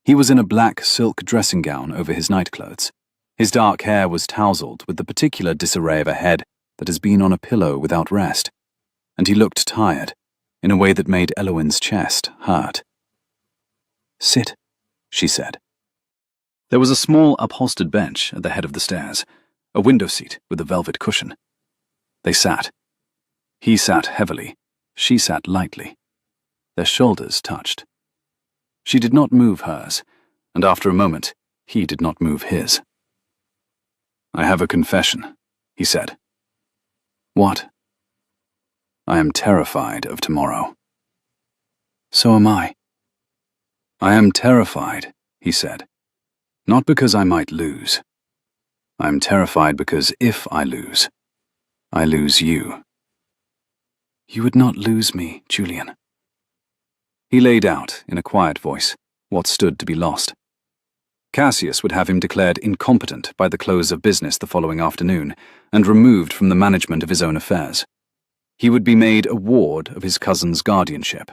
He was in a black silk dressing gown over his nightclothes. His dark hair was tousled with the particular disarray of a head that has been on a pillow without rest, and he looked tired, in a way that made Aylwin's chest hurt. "Sit," she said. There was a small upholstered bench at the head of the stairs, a window seat with a velvet cushion. They sat. He sat heavily, she sat lightly. Their shoulders touched. She did not move hers, and after a moment, he did not move his. "I have a confession," he said. "What?" "I am terrified of tomorrow." "So am I." "I am terrified," he said. "Not because I might lose. I am terrified because if I lose you." "You would not lose me, Julian." He laid out, in a quiet voice, what stood to be lost. Cassius would have him declared incompetent by the close of business the following afternoon, and removed from the management of his own affairs. He would be made a ward of his cousin's guardianship.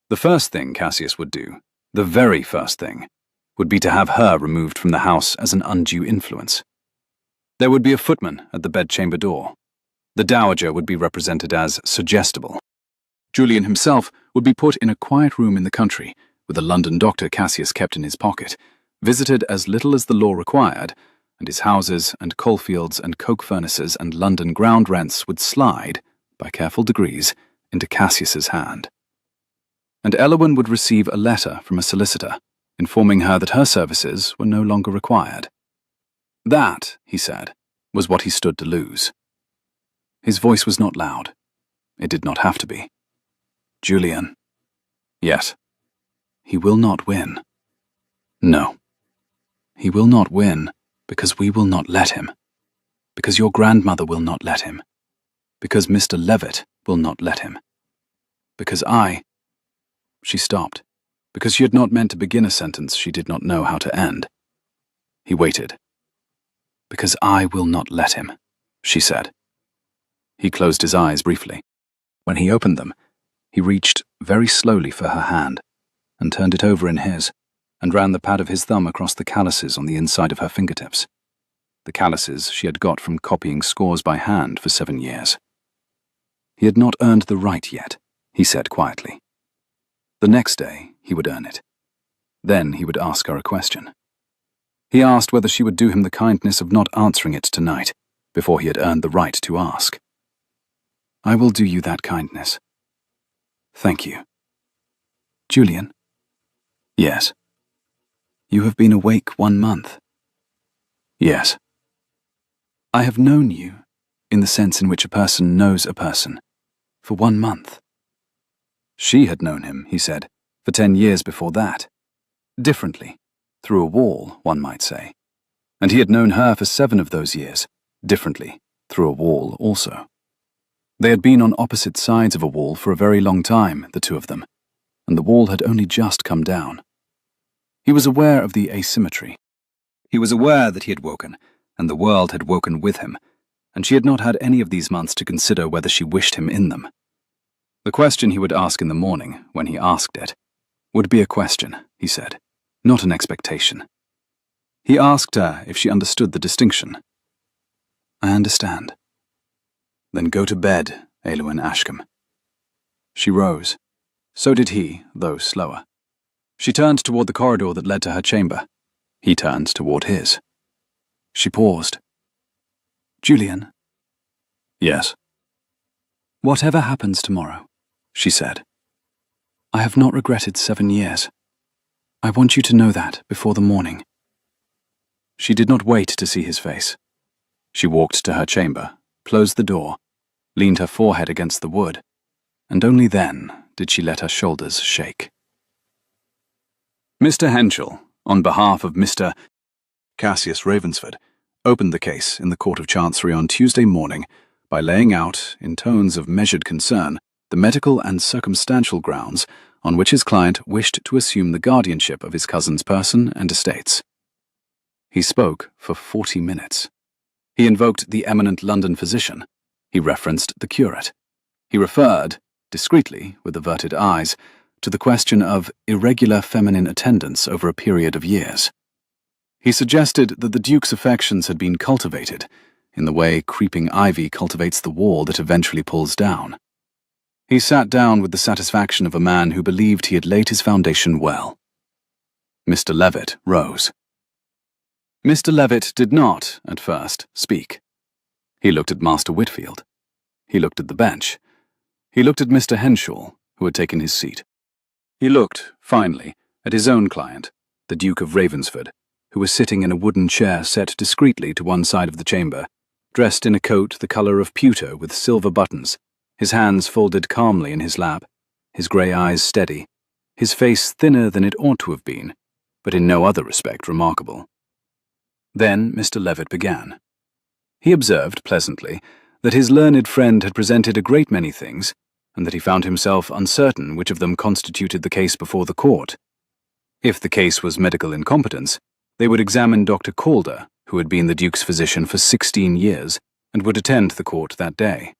The first thing Cassius would do, the very first thing, would be to have her removed from the house as an undue influence. There would be a footman at the bedchamber door. The dowager would be represented as suggestible. Julian himself would be put in a quiet room in the country, with a London doctor Cassius kept in his pocket, visited as little as the law required, and his houses and coalfields and coke furnaces and London ground rents would slide, by careful degrees, into Cassius's hand. And Aylwin would receive a letter from a solicitor, informing her that her services were no longer required. That, he said, was what he stood to lose. His voice was not loud. It did not have to be. "Julian." "Yes." "He will not win." "No." "He will not win because we will not let him. Because your grandmother will not let him. Because Mr. Levitt will not let him. Because I—" She stopped, because she had not meant to begin a sentence she did not know how to end. He waited. "Because I will not let him," she said. He closed his eyes briefly. When he opened them, he reached very slowly for her hand, and turned it over in his, and ran the pad of his thumb across the calluses on the inside of her fingertips. The calluses she had got from copying scores by hand for 7 years. He had not earned the right yet, he said quietly. The next day he would earn it. Then he would ask her a question. He asked whether she would do him the kindness of not answering it tonight, before he had earned the right to ask. "I will do you that kindness." "Thank you." "Julian?" "Yes." You have been awake 1 month. Yes. I have known you, in the sense in which a person knows a person, for 1 month. She had known him, he said, for 10 years before that. Differently, through a wall, one might say. And he had known her for 7 of those years, differently, through a wall also. They had been on opposite sides of a wall for a very long time, the two of them, and the wall had only just come down. He was aware of the asymmetry. He was aware that he had woken, and the world had woken with him, and she had not had any of these months to consider whether she wished him in them. The question he would ask in the morning, when he asked it, would be a question, he said, not an expectation. He asked her if she understood the distinction. I understand. Then go to bed, Eilwen Ashcombe. She rose. So did he, though slower. She turned toward the corridor that led to her chamber. He turned toward his. She paused. Julian? Yes. Whatever happens tomorrow, she said, I have not regretted 7 years. I want you to know that before the morning. She did not wait to see his face. She walked to her chamber, closed the door, leaned her forehead against the wood, and only then did she let her shoulders shake. Mr. Henschel, on behalf of Mr. Cassius Ravensford, opened the case in the Court of Chancery on Tuesday morning by laying out, in tones of measured concern, the medical and circumstantial grounds on which his client wished to assume the guardianship of his cousin's person and estates. He spoke for 40 minutes. He invoked the eminent London physician. He referenced the curate. He referred, discreetly, with averted eyes, to the question of irregular feminine attendance over a period of years. He suggested that the Duke's affections had been cultivated, in the way creeping ivy cultivates the wall that eventually pulls down. He sat down with the satisfaction of a man who believed he had laid his foundation well. Mr. Levitt rose. Mr. Levitt did not, at first, speak. He looked at Master Whitfield. He looked at the bench. He looked at Mr. Henschel, who had taken his seat. He looked, finally, at his own client, the Duke of Ravensford, who was sitting in a wooden chair set discreetly to one side of the chamber, dressed in a coat the colour of pewter with silver buttons, his hands folded calmly in his lap, his grey eyes steady, his face thinner than it ought to have been, but in no other respect remarkable. Then Mr. Levitt began. He observed, pleasantly, that his learned friend had presented a great many things, and that he found himself uncertain which of them constituted the case before the court. If the case was medical incompetence, they would examine Dr. Calder, who had been the Duke's physician for 16 years, and would attend the court that day.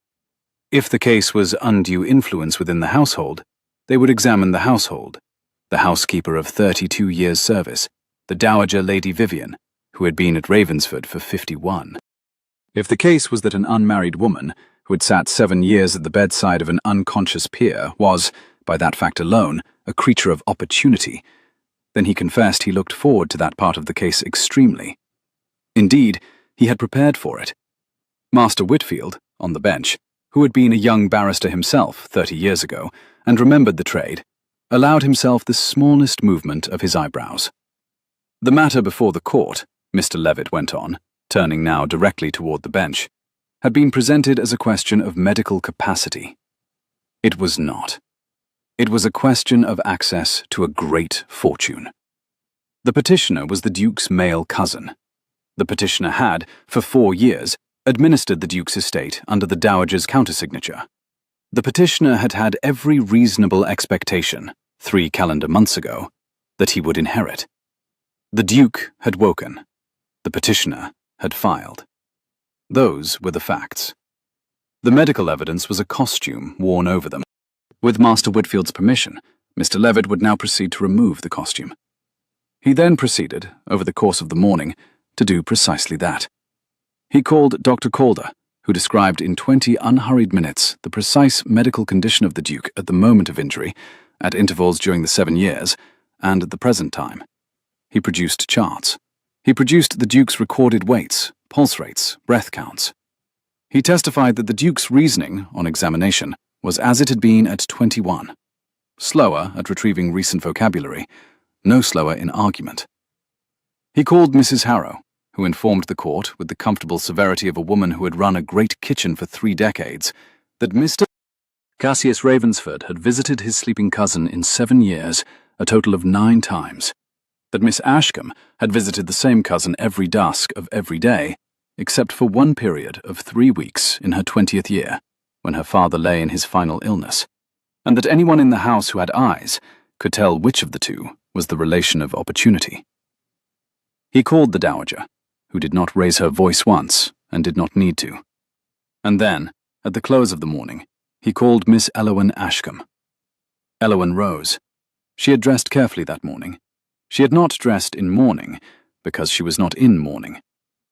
If the case was undue influence within the household, they would examine the household, the housekeeper of 32 years' service, the Dowager Lady Vivian, who had been at Ravensford for 51. If the case was that an unmarried woman, who had sat 7 years at the bedside of an unconscious peer, was, by that fact alone, a creature of opportunity, then he confessed he looked forward to that part of the case extremely. Indeed, he had prepared for it. Master Whitfield, on the bench, who had been a young barrister himself 30 years ago, and remembered the trade, allowed himself the smallest movement of his eyebrows. The matter before the court, Mr. Levitt went on, turning now directly toward the bench, had been presented as a question of medical capacity. It was not. It was a question of access to a great fortune. The petitioner was the Duke's male cousin. The petitioner had, for 4 years, administered the Duke's estate under the Dowager's countersignature. The petitioner had had every reasonable expectation, 3 calendar months ago, that he would inherit. The Duke had woken. The petitioner had filed. Those were the facts. The medical evidence was a costume worn over them. With Master Whitfield's permission, Mr. Levitt would now proceed to remove the costume. He then proceeded, over the course of the morning, to do precisely that. He called Dr. Calder, who described in 20 unhurried minutes the precise medical condition of the Duke at the moment of injury, at intervals during the 7 years, and at the present time. He produced charts. He produced the Duke's recorded weights, pulse rates, breath counts. He testified that the Duke's reasoning, on examination, was as it had been at 21. Slower at retrieving recent vocabulary, no slower in argument. He called Mrs. Harrow, who informed the court, with the comfortable severity of a woman who had run a great kitchen for 3 decades, that Mr. Cassius Ravensford had visited his sleeping cousin in 7 years, a total of 9 times, that Miss Ashcombe had visited the same cousin every dusk of every day, except for one period of 3 weeks in her 20th year, when her father lay in his final illness, and that anyone in the house who had eyes could tell which of the two was the relation of opportunity. He called the dowager, who did not raise her voice once and did not need to. And then, at the close of the morning, he called Miss Elowen Ashcombe. Elowen rose. She had dressed carefully that morning. She had not dressed in mourning, because she was not in mourning.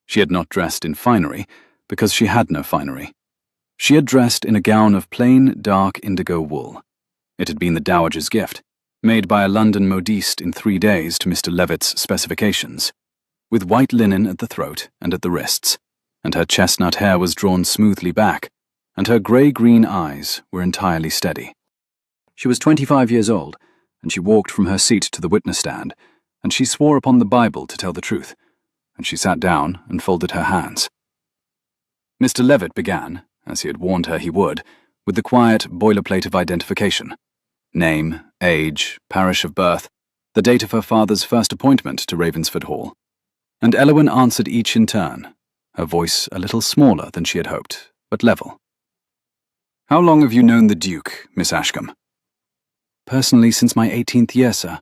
She had not dressed in finery, because she had no finery. She had dressed in a gown of plain, dark indigo wool. It had been the dowager's gift, made by a London modiste in 3 days to Mr. Levitt's specifications, with white linen at the throat and at the wrists, and her chestnut hair was drawn smoothly back, and her grey-green eyes were entirely steady. She was 25 years old, and she walked from her seat to the witness stand, and she swore upon the Bible to tell the truth, and she sat down and folded her hands. Mr. Levitt began, as he had warned her he would, with the quiet boilerplate of identification: name, age, parish of birth, the date of her father's first appointment to Ravensford Hall, and Elowen answered each in turn, her voice a little smaller than she had hoped, but level. "How long have you known the Duke, Miss Ashcombe?" "Personally, since my 18th year, sir.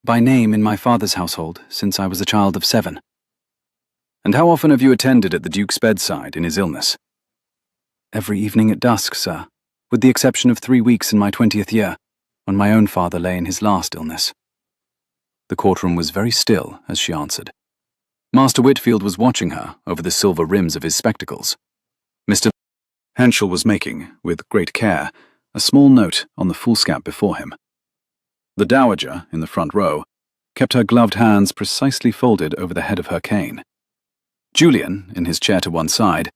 By name in my father's household, since I was a child of 7. "And how often have you attended at the Duke's bedside in his illness?" "Every evening at dusk, sir, with the exception of 3 weeks in my 20th year, when my own father lay in his last illness." The courtroom was very still as she answered. Master Whitfield was watching her over the silver rims of his spectacles. Mr. Henschel was making, with great care, a small note on the foolscap before him. The dowager, in the front row, kept her gloved hands precisely folded over the head of her cane. Julian, in his chair to one side,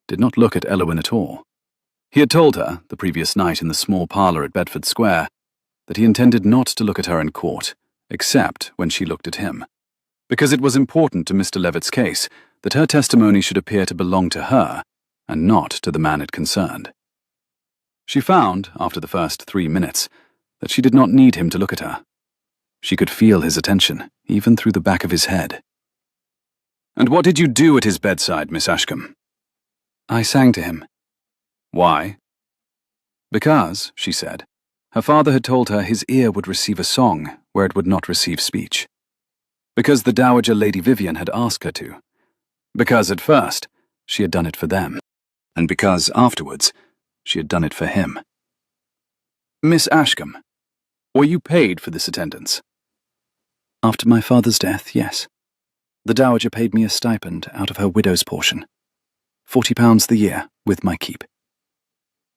did not look at Elowen at all. He had told her, the previous night in the small parlour at Bedford Square, that he intended not to look at her in court, except when she looked at him, because it was important to Mr. Levitt's case that her testimony should appear to belong to her, and not to the man it concerned. She found, after the first 3 minutes, that she did not need him to look at her. She could feel his attention, even through the back of his head. "And what did you do at his bedside, Miss Ashcombe?" "I sang to him." "Why?" "Because," she said, her father had told her his ear would receive a song where it would not receive speech. Because the Dowager Lady Vivian had asked her to. Because at first she had done it for them. And because afterwards she had done it for him. "Miss Ashcombe, were you paid for this attendance?" "After my father's death, yes. The Dowager paid me a stipend out of her widow's portion. £40 the year, with my keep."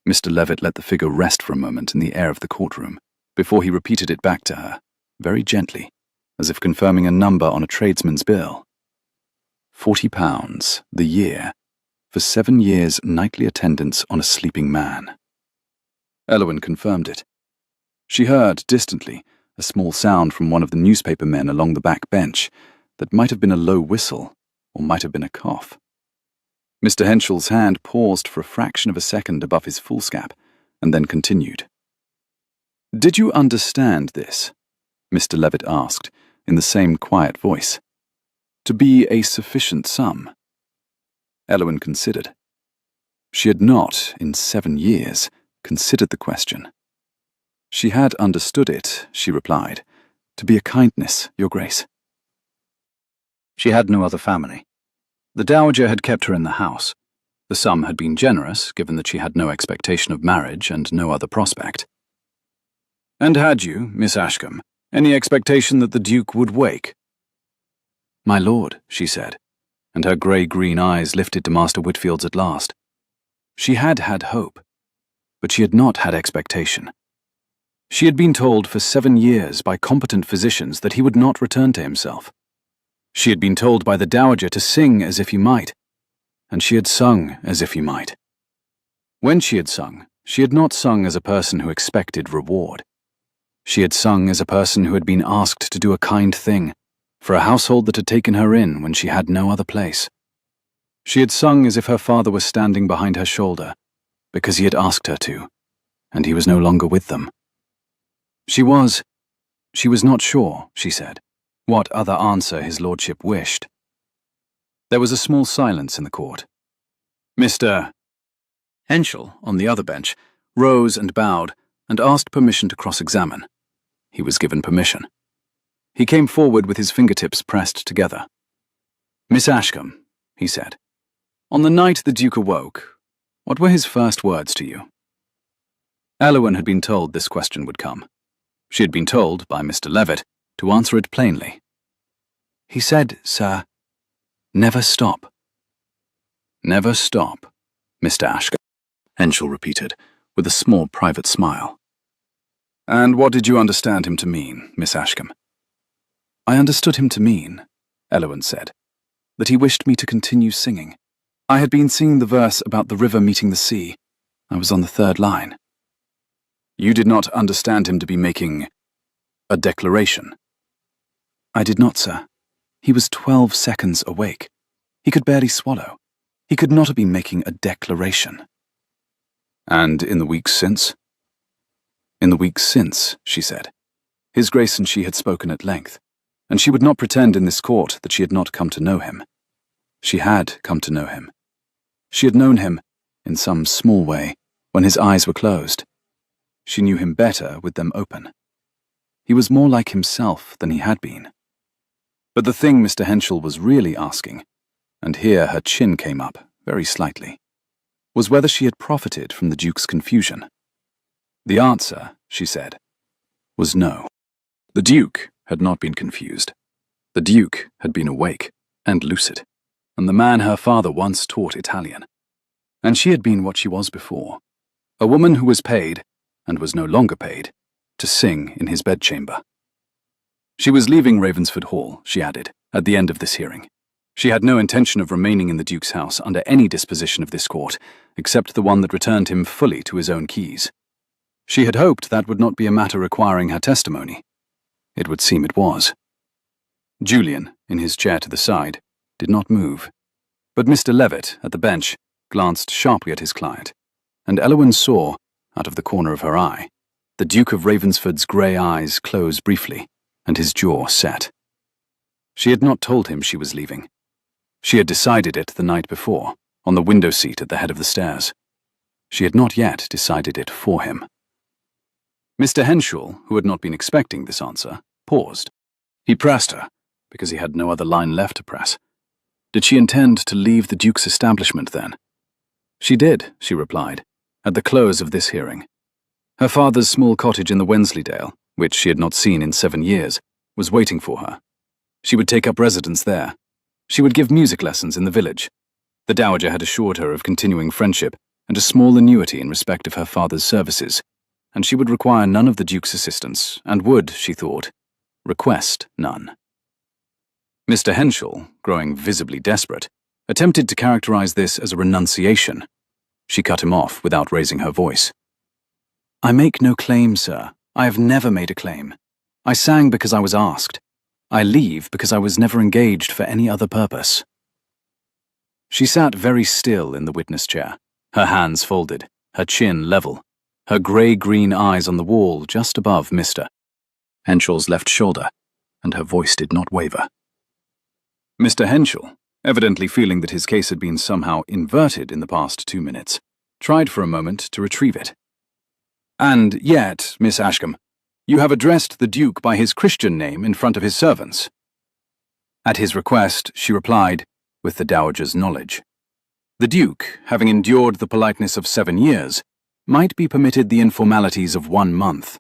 Mr. Levitt let the figure rest for a moment in the air of the courtroom, before he repeated it back to her, very gently, as if confirming a number on a tradesman's bill. £40 the year, for 7 years' nightly attendance on a sleeping man. Elowen confirmed it. She heard, distantly, a small sound from one of the newspaper men along the back bench that might have been a low whistle, or might have been a cough. Mr. Henschel's hand paused for a fraction of a second above his foolscap, and then continued. "Did you understand this?" Mr. Levitt asked, in the same quiet voice. "To be a sufficient sum?" Elowen considered. She had not, in 7 years, considered the question. She had understood it, she replied, to be a kindness, Your Grace. She had no other family. The Dowager had kept her in the house. The sum had been generous, given that she had no expectation of marriage and no other prospect. "And had you, Miss Ashcombe, any expectation that the Duke would wake?" "My lord," she said, and her grey-green eyes lifted to Master Whitfield's at last. She had had hope, but she had not had expectation. She had been told for 7 years by competent physicians that he would not return to himself. She had been told by the Dowager to sing as if he might, and she had sung as if he might. When she had sung, she had not sung as a person who expected reward. She had sung as a person who had been asked to do a kind thing, for a household that had taken her in when she had no other place. She had sung as if her father was standing behind her shoulder, because he had asked her to, and he was no longer with them. She was not sure, she said, what other answer his lordship wished. There was a small silence in the court. Mr. Henschel, on the other bench, rose and bowed and asked permission to cross-examine. He was given permission. He came forward with his fingertips pressed together. Miss Ashcombe, he said, on the night the Duke awoke, what were his first words to you? Elowen had been told this question would come. She had been told by Mr. Levitt to answer it plainly. He said, sir, never stop. Never stop, Mr. Ashcombe, Henschel repeated, with a small private smile. And what did you understand him to mean, Miss Ashcombe? I understood him to mean, Elowen said, that he wished me to continue singing. I had been singing the verse about the river meeting the sea. I was on the third line. You did not understand him to be making a declaration? I did not, sir. He was 12 seconds awake. He could barely swallow. He could not have been making a declaration. And in the weeks since? In the weeks since, she said. His Grace and she had spoken at length, and she would not pretend in this court that she had not come to know him. She had come to know him. She had known him, in some small way, when his eyes were closed. She knew him better with them open. He was more like himself than he had been. But the thing Mr. Henschel was really asking, and here her chin came up, very slightly, was whether she had profited from the Duke's confusion. The answer, she said, was no. The Duke had not been confused. The Duke had been awake and lucid, and the man her father once taught Italian. And she had been what she was before, a woman who was paid, and was no longer paid, to sing in his bedchamber. She was leaving Ravensford Hall, she added, at the end of this hearing. She had no intention of remaining in the Duke's house under any disposition of this court, except the one that returned him fully to his own keys. She had hoped that would not be a matter requiring her testimony. It would seem it was. Julian, in his chair to the side, did not move, but Mr. Levitt, at the bench, glanced sharply at his client, and Elowen saw, out of the corner of her eye, the Duke of Ravensford's grey eyes close briefly, and his jaw set. She had not told him she was leaving. She had decided it the night before, on the window seat at the head of the stairs. She had not yet decided it for him. Mr. Henschel, who had not been expecting this answer, paused. He pressed her, because he had no other line left to press. Did she intend to leave the Duke's establishment, then? She did, she replied, at the close of this hearing. Her father's small cottage in the Wensleydale, which she had not seen in 7 years, was waiting for her. She would take up residence there. She would give music lessons in the village. The Dowager had assured her of continuing friendship and a small annuity in respect of her father's services, and she would require none of the Duke's assistance, and would, she thought, request none. Mr. Henschel, growing visibly desperate, attempted to characterize this as a renunciation. She cut him off without raising her voice. I make no claim, sir. I have never made a claim. I sang because I was asked. I leave because I was never engaged for any other purpose. She sat very still in the witness chair, her hands folded, her chin level, her grey-green eyes on the wall just above Mr. Henschel's left shoulder, and her voice did not waver. Mr. Henschel, evidently feeling that his case had been somehow inverted in the past 2 minutes, tried for a moment to retrieve it. And yet, Miss Ashcombe, you have addressed the Duke by his Christian name in front of his servants. At his request, she replied, with the Dowager's knowledge. The Duke, having endured the politeness of 7 years, might be permitted the informalities of 1 month.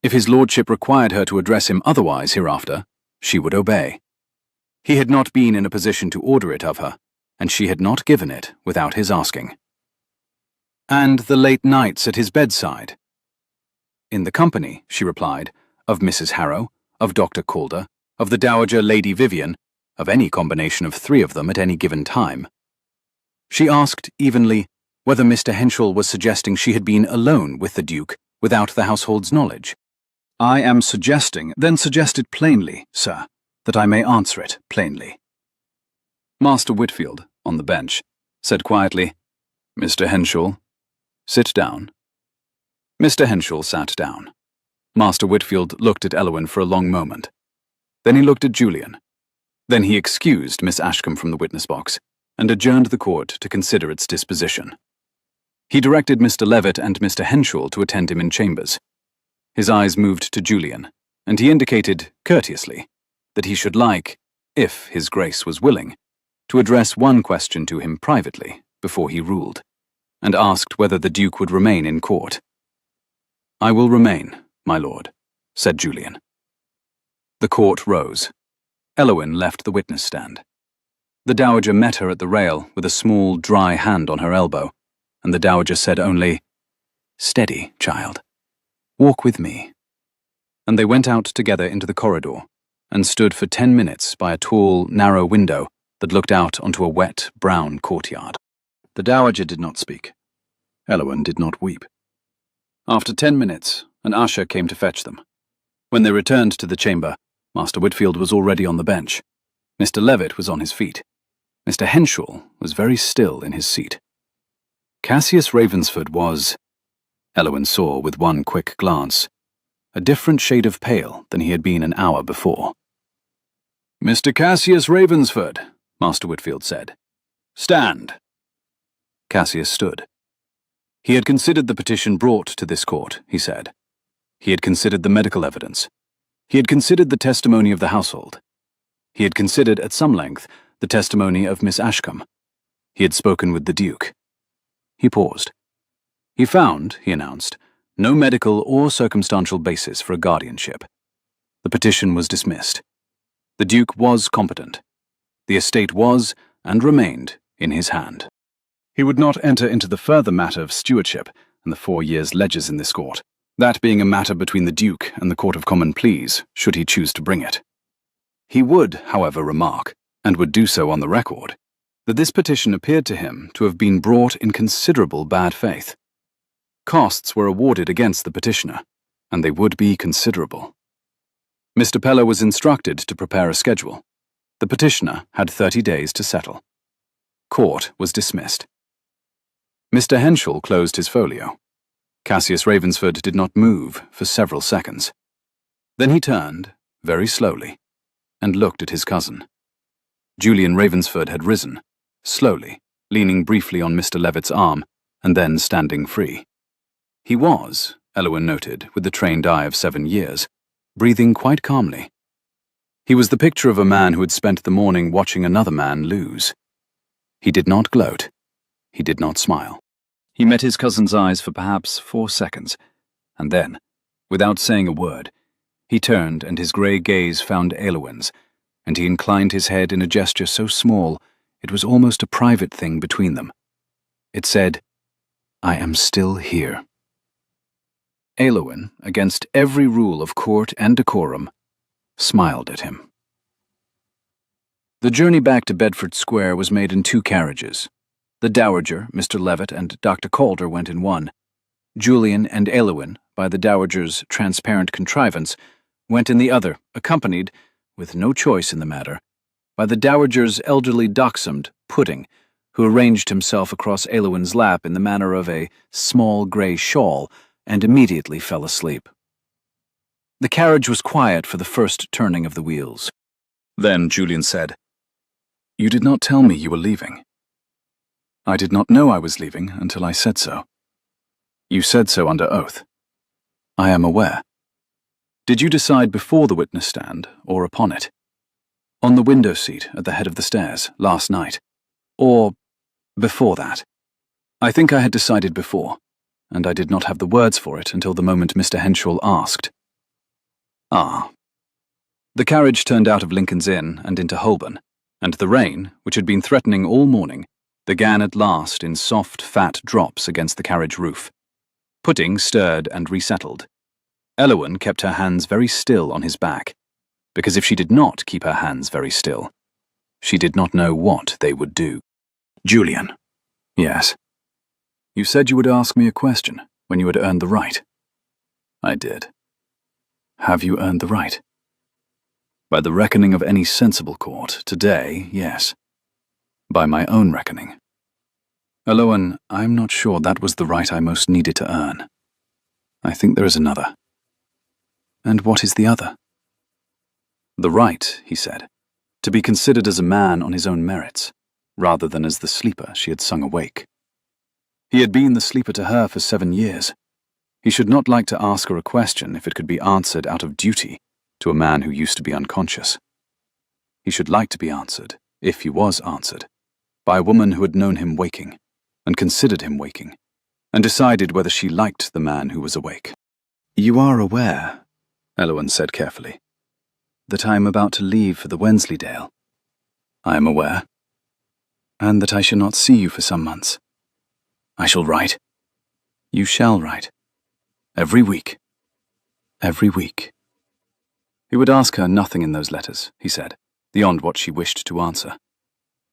If his lordship required her to address him otherwise hereafter, she would obey. He had not been in a position to order it of her, and she had not given it without his asking. And the late nights at his bedside? In the company, she replied, of Mrs. Harrow, of Dr. Calder, of the Dowager Lady Vivian, of any combination of 3 of them at any given time. She asked, evenly, whether Mr. Henschel was suggesting she had been alone with the Duke, without the household's knowledge. I am suggesting, then suggest it plainly, sir, that I may answer it plainly." Master Whitfield, on the bench, said quietly, "Mr. Henshaw, sit down." Mr. Henshaw sat down. Master Whitfield looked at Elwyn for a long moment. Then he looked at Julian. Then he excused Miss Ashcombe from the witness box and adjourned the court to consider its disposition. He directed Mr. Levitt and Mr. Henshaw to attend him in chambers. His eyes moved to Julian, and he indicated, courteously, that he should like, if his grace was willing, to address one question to him privately before he ruled, and asked whether the Duke would remain in court. "I will remain, my lord," said Julian. The court rose. Elwyn left the witness stand. The Dowager met her at the rail with a small, dry hand on her elbow, and the Dowager said only, "Steady, child. Walk with me." And they went out together into the corridor and stood for 10 minutes by a tall, narrow window that looked out onto a wet, brown courtyard. The Dowager did not speak. Elwyn did not weep. After 10 minutes, an usher came to fetch them. When they returned to the chamber, Master Whitfield was already on the bench. Mr. Levitt was on his feet. Mr. Henshaw was very still in his seat. Cassius Ravensford was, Elwyn saw with one quick glance, a different shade of pale than he had been an hour before. "Mr. Cassius Ravensford," Master Whitfield said. "Stand." Cassius stood. He had considered the petition brought to this court, he said. He had considered the medical evidence. He had considered the testimony of the household. He had considered at some length the testimony of Miss Ashcombe. He had spoken with the Duke. He paused. He found, he announced, no medical or circumstantial basis for a guardianship. The petition was dismissed. The Duke was competent. The estate was, and remained, in his hand. He would not enter into the further matter of stewardship and the 4 years' ledgers in this court, that being a matter between the Duke and the Court of Common Pleas, should he choose to bring it. He would, however, remark, and would do so on the record, that this petition appeared to him to have been brought in considerable bad faith. Costs were awarded against the petitioner, and they would be considerable. Mr. Peller was instructed to prepare a schedule. The petitioner had 30 days to settle. Court was dismissed. Mr. Henshaw closed his folio. Cassius Ravensford did not move for several seconds. Then he turned, very slowly, and looked at his cousin. Julian Ravensford had risen, slowly, leaning briefly on Mr. Levitt's arm, and then standing free. He was, Elwyn noted with the trained eye of 7 years, breathing quite calmly. He was the picture of a man who had spent the morning watching another man lose. He did not gloat. He did not smile. He met his cousin's eyes for perhaps 4 seconds, and then, without saying a word, he turned and his grey gaze found Elwyn's, and he inclined his head in a gesture so small it was almost a private thing between them. It said, "I am still here." Elwyn, against every rule of court and decorum, smiled at him. The journey back to Bedford Square was made in 2 carriages. The Dowager, Mr. Levitt, and Dr. Calder went in one. Julian and Elwyn, by the Dowager's transparent contrivance, went in the other, accompanied, with no choice in the matter, by the Dowager's elderly dachshund, Pudding, who arranged himself across Elwyn's lap in the manner of a small grey shawl and immediately fell asleep. The carriage was quiet for the first turning of the wheels. Then Julian said, "You did not tell me you were leaving." "I did not know I was leaving until I said so." "You said so under oath." "I am aware." "Did you decide before the witness stand or upon it?" "On the window seat at the head of the stairs, last night. Or before that." "I think I had decided before, and I did not have the words for it until the moment Mr. Henshaw asked." "Ah." The carriage turned out of Lincoln's Inn and into Holborn, and the rain, which had been threatening all morning, began at last in soft, fat drops against the carriage roof. Pudding stirred and resettled. Elwyn kept her hands very still on his back, because if she did not keep her hands very still, she did not know what they would do. "Julian." "Yes." "You said you would ask me a question when you had earned the right." "I did." "Have you earned the right?" By the reckoning of any sensible court, today, yes. By my own reckoning. Elowen, I'm not sure that was the right I most needed to earn. I think there is another. And what is the other? The right, he said, to be considered as a man on his own merits, rather than as the sleeper she had sung awake. He had been the sleeper to her for 7 years. He should not like to ask her a question if it could be answered out of duty to a man who used to be unconscious. He should like to be answered, if he was answered, by a woman who had known him waking, and considered him waking, and decided whether she liked the man who was awake. You are aware, Elowen said carefully, that I am about to leave for the Wensleydale. I am aware. And that I shall not see you for some months. I shall write. You shall write. Every week. Every week. He would ask her nothing in those letters, he said, beyond what she wished to answer.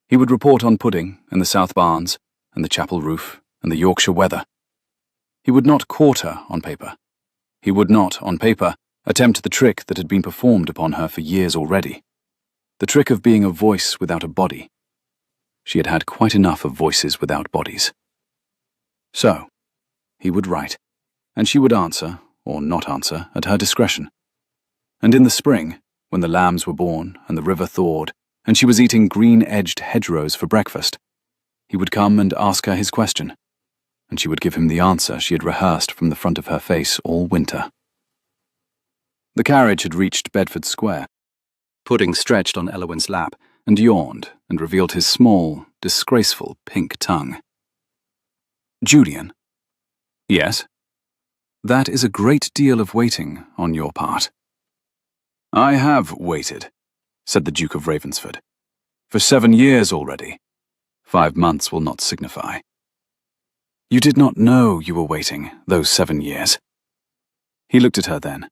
He would report on pudding, and the South Barns, and the chapel roof, and the Yorkshire weather. He would not court her on paper. He would not, on paper, attempt the trick that had been performed upon her for years already. The trick of being a voice without a body. She had had quite enough of voices without bodies. So, he would write, and she would answer, or not answer, at her discretion. And in the spring, when the lambs were born and the river thawed, and she was eating green-edged hedgerows for breakfast, he would come and ask her his question, and she would give him the answer she had rehearsed from the front of her face all winter. The carriage had reached Bedford Square. Pudding stretched on Elowen's lap and yawned and revealed his small, disgraceful pink tongue. Julian. Yes? That is a great deal of waiting on your part. I have waited, said the Duke of Ravensford, for 7 years already. 5 months will not signify. You did not know you were waiting those 7 years. He looked at her then.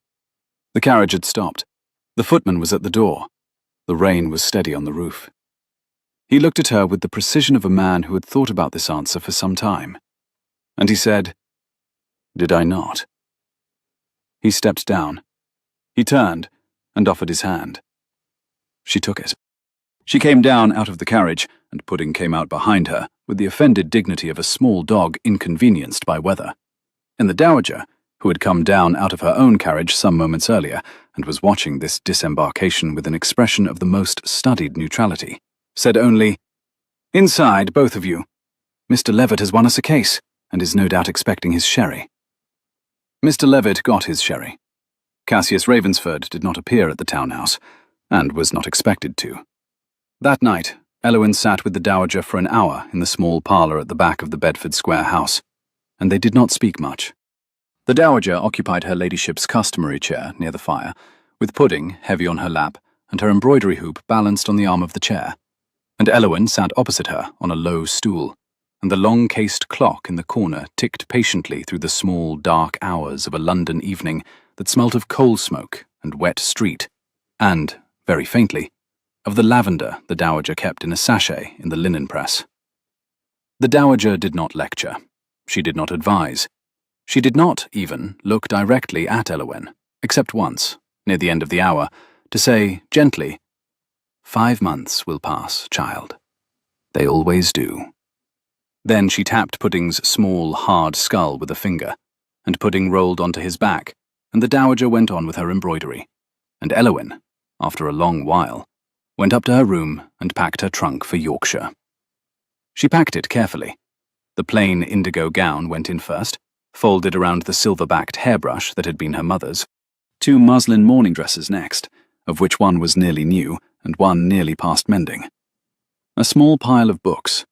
The carriage had stopped. The footman was at the door. The rain was steady on the roof. He looked at her with the precision of a man who had thought about this answer for some time. And he said, Did I not? He stepped down. He turned and offered his hand. She took it. She came down out of the carriage, and Pudding came out behind her with the offended dignity of a small dog inconvenienced by weather. And the Dowager, who had come down out of her own carriage some moments earlier and was watching this disembarkation with an expression of the most studied neutrality, said only, Inside, both of you. Mr. Levitt has won us a case, and is no doubt expecting his sherry. Mr. Levitt got his sherry. Cassius Ravensford did not appear at the townhouse, and was not expected to. That night, Elowen sat with the Dowager for an hour in the small parlour at the back of the Bedford Square house, and they did not speak much. The Dowager occupied her ladyship's customary chair near the fire, with Pudding heavy on her lap and her embroidery hoop balanced on the arm of the chair, and Elowen sat opposite her on a low stool, and the long-cased clock in the corner ticked patiently through the small, dark hours of a London evening that smelt of coal smoke and wet street, and, very faintly, of the lavender the Dowager kept in a sachet in the linen press. The Dowager did not lecture. She did not advise. She did not, even, look directly at Elowen, except once, near the end of the hour, to say, gently, 5 months will pass, child. They always do. Then she tapped Pudding's small, hard skull with a finger, and Pudding rolled onto his back, and the Dowager went on with her embroidery, and Elowen, after a long while, went up to her room and packed her trunk for Yorkshire. She packed it carefully. The plain indigo gown went in first, folded around the silver-backed hairbrush that had been her mother's, 2 muslin morning dresses next, of which one was nearly new and one nearly past mending. A small pile of books,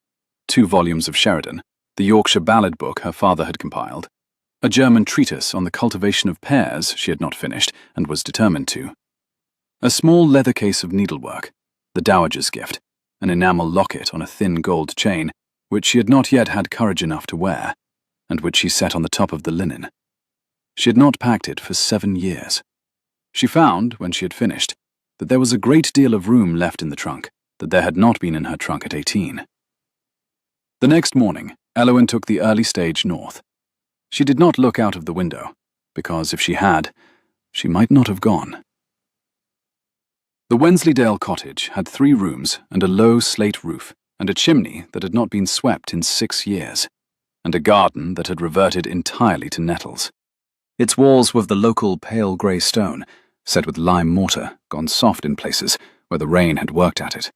2 volumes of Sheridan, the Yorkshire ballad book her father had compiled, a German treatise on the cultivation of pears she had not finished and was determined to, a small leather case of needlework, the Dowager's gift, an enamel locket on a thin gold chain, which she had not yet had courage enough to wear, and which she set on the top of the linen. She had not packed it for 7 years. She found, when she had finished, that there was a great deal of room left in the trunk that there had not been in her trunk at 18. The next morning, Elowen took the early stage north. She did not look out of the window, because if she had, she might not have gone. The Wensleydale cottage had 3 rooms and a low slate roof, and a chimney that had not been swept in 6 years, and a garden that had reverted entirely to nettles. Its walls were of the local pale grey stone, set with lime mortar, gone soft in places where the rain had worked at it.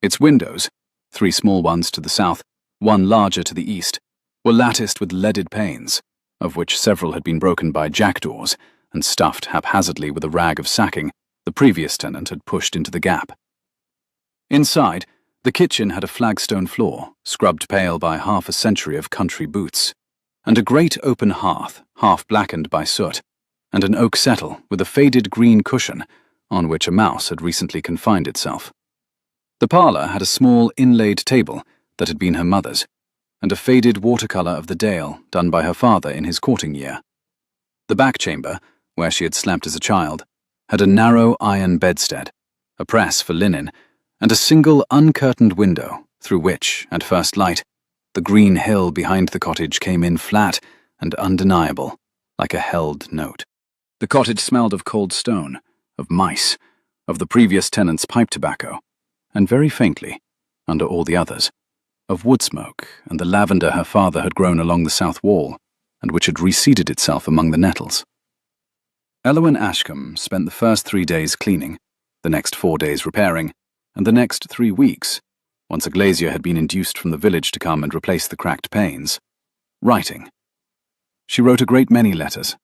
Its windows, 3 small ones to the south, 1 larger to the east, were latticed with leaded panes, of which several had been broken by jackdaws and stuffed haphazardly with a rag of sacking the previous tenant had pushed into the gap. Inside, the kitchen had a flagstone floor, scrubbed pale by half a century of country boots, and a great open hearth, half blackened by soot, and an oak settle with a faded green cushion on which a mouse had recently confined itself. The parlour had a small inlaid table that had been her mother's, and a faded watercolour of the Dale done by her father in his courting year. The back chamber, where she had slept as a child, had a narrow iron bedstead, a press for linen, and a single uncurtained window through which, at first light, the green hill behind the cottage came in flat and undeniable, like a held note. The cottage smelled of cold stone, of mice, of the previous tenant's pipe tobacco, and very faintly, under all the others, of wood smoke and the lavender her father had grown along the south wall, and which had reseeded itself among the nettles. Elwyn Ashcombe spent the first 3 days cleaning, the next 4 days repairing, and the next 3 weeks, once a glazier had been induced from the village to come and replace the cracked panes, writing. She wrote a great many letters.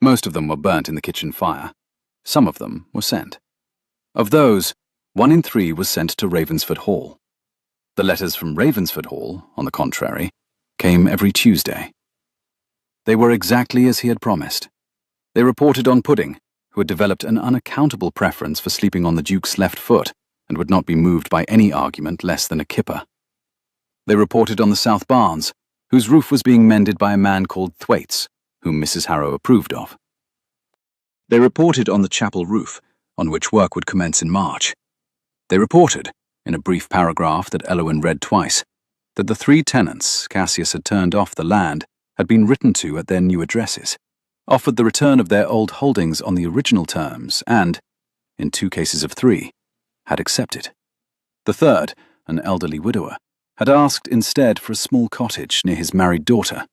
Most of them were burnt in the kitchen fire. Some of them were sent. Of those, 1 in 3 was sent to Ravensford Hall. The letters from Ravensford Hall, on the contrary, came every Tuesday. They were exactly as he had promised. They reported on Pudding, who had developed an unaccountable preference for sleeping on the Duke's left foot and would not be moved by any argument less than a kipper. They reported on the South Barns, whose roof was being mended by a man called Thwaites, whom Mrs. Harrow approved of. They reported on the chapel roof, on which work would commence in March. They reported, in a brief paragraph that Elwyn read twice, that the 3 tenants Cassius had turned off the land had been written to at their new addresses, offered the return of their old holdings on the original terms and, in 2 cases of 3, had accepted. The third, an elderly widower, had asked instead for a small cottage near his married daughter,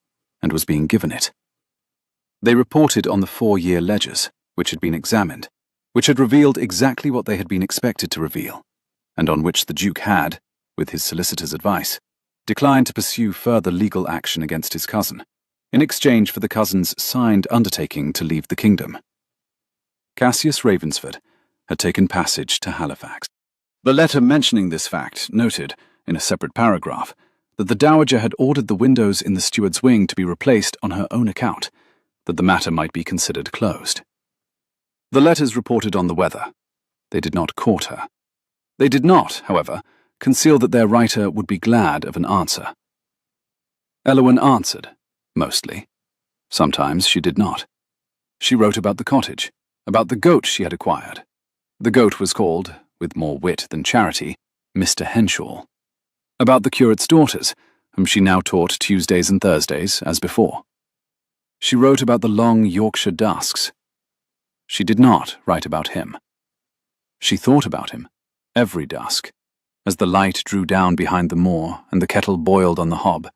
and was being given it. They reported on the 4-year ledgers, which had been examined, which had revealed exactly what they had been expected to reveal, and on which the Duke had, with his solicitor's advice, declined to pursue further legal action against his cousin, in exchange for the cousin's signed undertaking to leave the kingdom. Cassius Ravensford had taken passage to Halifax. The letter mentioning this fact noted, in a separate paragraph, that the Dowager had ordered the windows in the steward's wing to be replaced on her own account, that the matter might be considered closed. The letters reported on the weather. They did not court her. They did not, however, conceal that their writer would be glad of an answer. Elwyn answered, mostly. Sometimes she did not. She wrote about the cottage, about the goat she had acquired. The goat was called, with more wit than charity, Mr. Henshaw. About the curate's daughters, whom she now taught Tuesdays and Thursdays, as before. She wrote about the long Yorkshire dusks. She did not write about him. She thought about him, every dusk, as the light drew down behind the moor and the kettle boiled on the hob.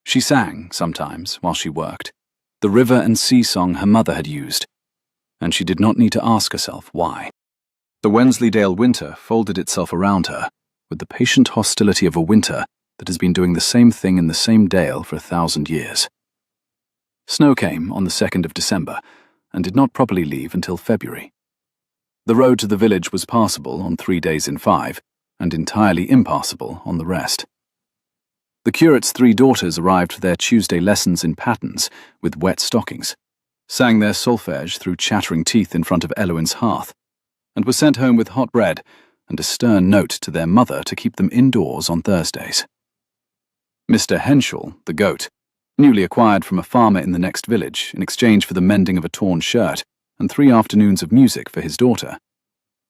She sang, sometimes, while she worked, the river and sea song her mother had used, and she did not need to ask herself why. The Wensleydale winter folded itself around her with the patient hostility of a winter that has been doing the same thing in the same dale for 1,000 years. Snow came on the 2nd of December and did not properly leave until February. The road to the village was passable on 3 days in 5, and entirely impassable on the rest. The curate's 3 daughters arrived for their Tuesday lessons in patterns with wet stockings, sang their solfege through chattering teeth in front of Elwyn's hearth, and were sent home with hot bread and a stern note to their mother to keep them indoors on Thursdays. Mr. Henshaw, the goat, newly acquired from a farmer in the next village in exchange for the mending of a torn shirt and 3 afternoons of music for his daughter,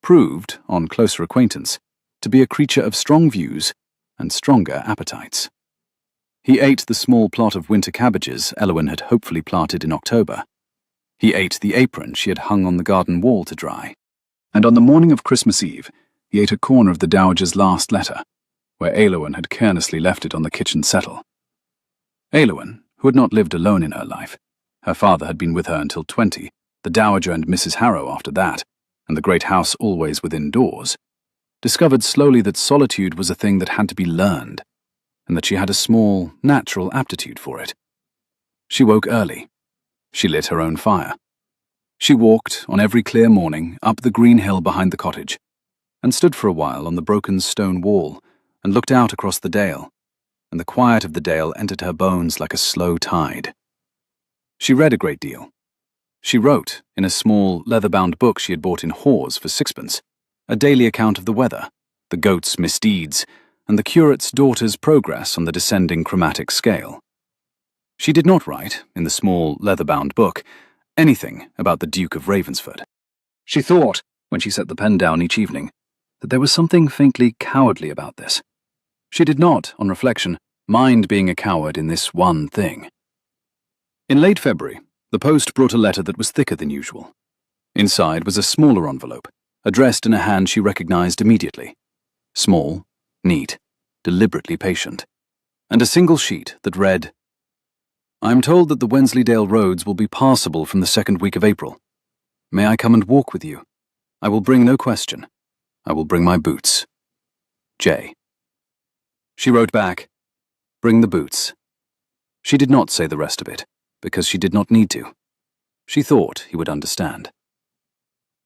proved, on closer acquaintance, to be a creature of strong views and stronger appetites. He ate the small plot of winter cabbages Elwyn had hopefully planted in October. He ate the apron she had hung on the garden wall to dry. And on the morning of Christmas Eve, he ate a corner of the Dowager's last letter, where Eowyn had carelessly left it on the kitchen settle. Eowyn, who had not lived alone in her life, her father had been with her until 20, the Dowager and Mrs. Harrow after that, and the great house always within doors, discovered slowly that solitude was a thing that had to be learned, and that she had a small, natural aptitude for it. She woke early. She lit her own fire. She walked, on every clear morning, up the green hill behind the cottage, and stood for a while on the broken stone wall, and looked out across the dale, and the quiet of the dale entered her bones like a slow tide. She read a great deal. She wrote, in a small, leather-bound book she had bought in Hawes for sixpence, a daily account of the weather, the goat's misdeeds, and the curate's daughter's progress on the descending chromatic scale. She did not write, in the small, leather-bound book, anything about the Duke of Ravensford. She thought, when she set the pen down each evening, that there was something faintly cowardly about this. She did not, on reflection, mind being a coward in this one thing. In late February, the post brought a letter that was thicker than usual. Inside was a smaller envelope, addressed in a hand she recognized immediately. Small, neat, deliberately patient, and a single sheet that read, "I am told that the Wensleydale roads will be passable from the second week of April. May I come and walk with you? I will bring no question. I will bring my boots. J." She wrote back, "Bring the boots." She did not say the rest of it, because she did not need to. She thought he would understand.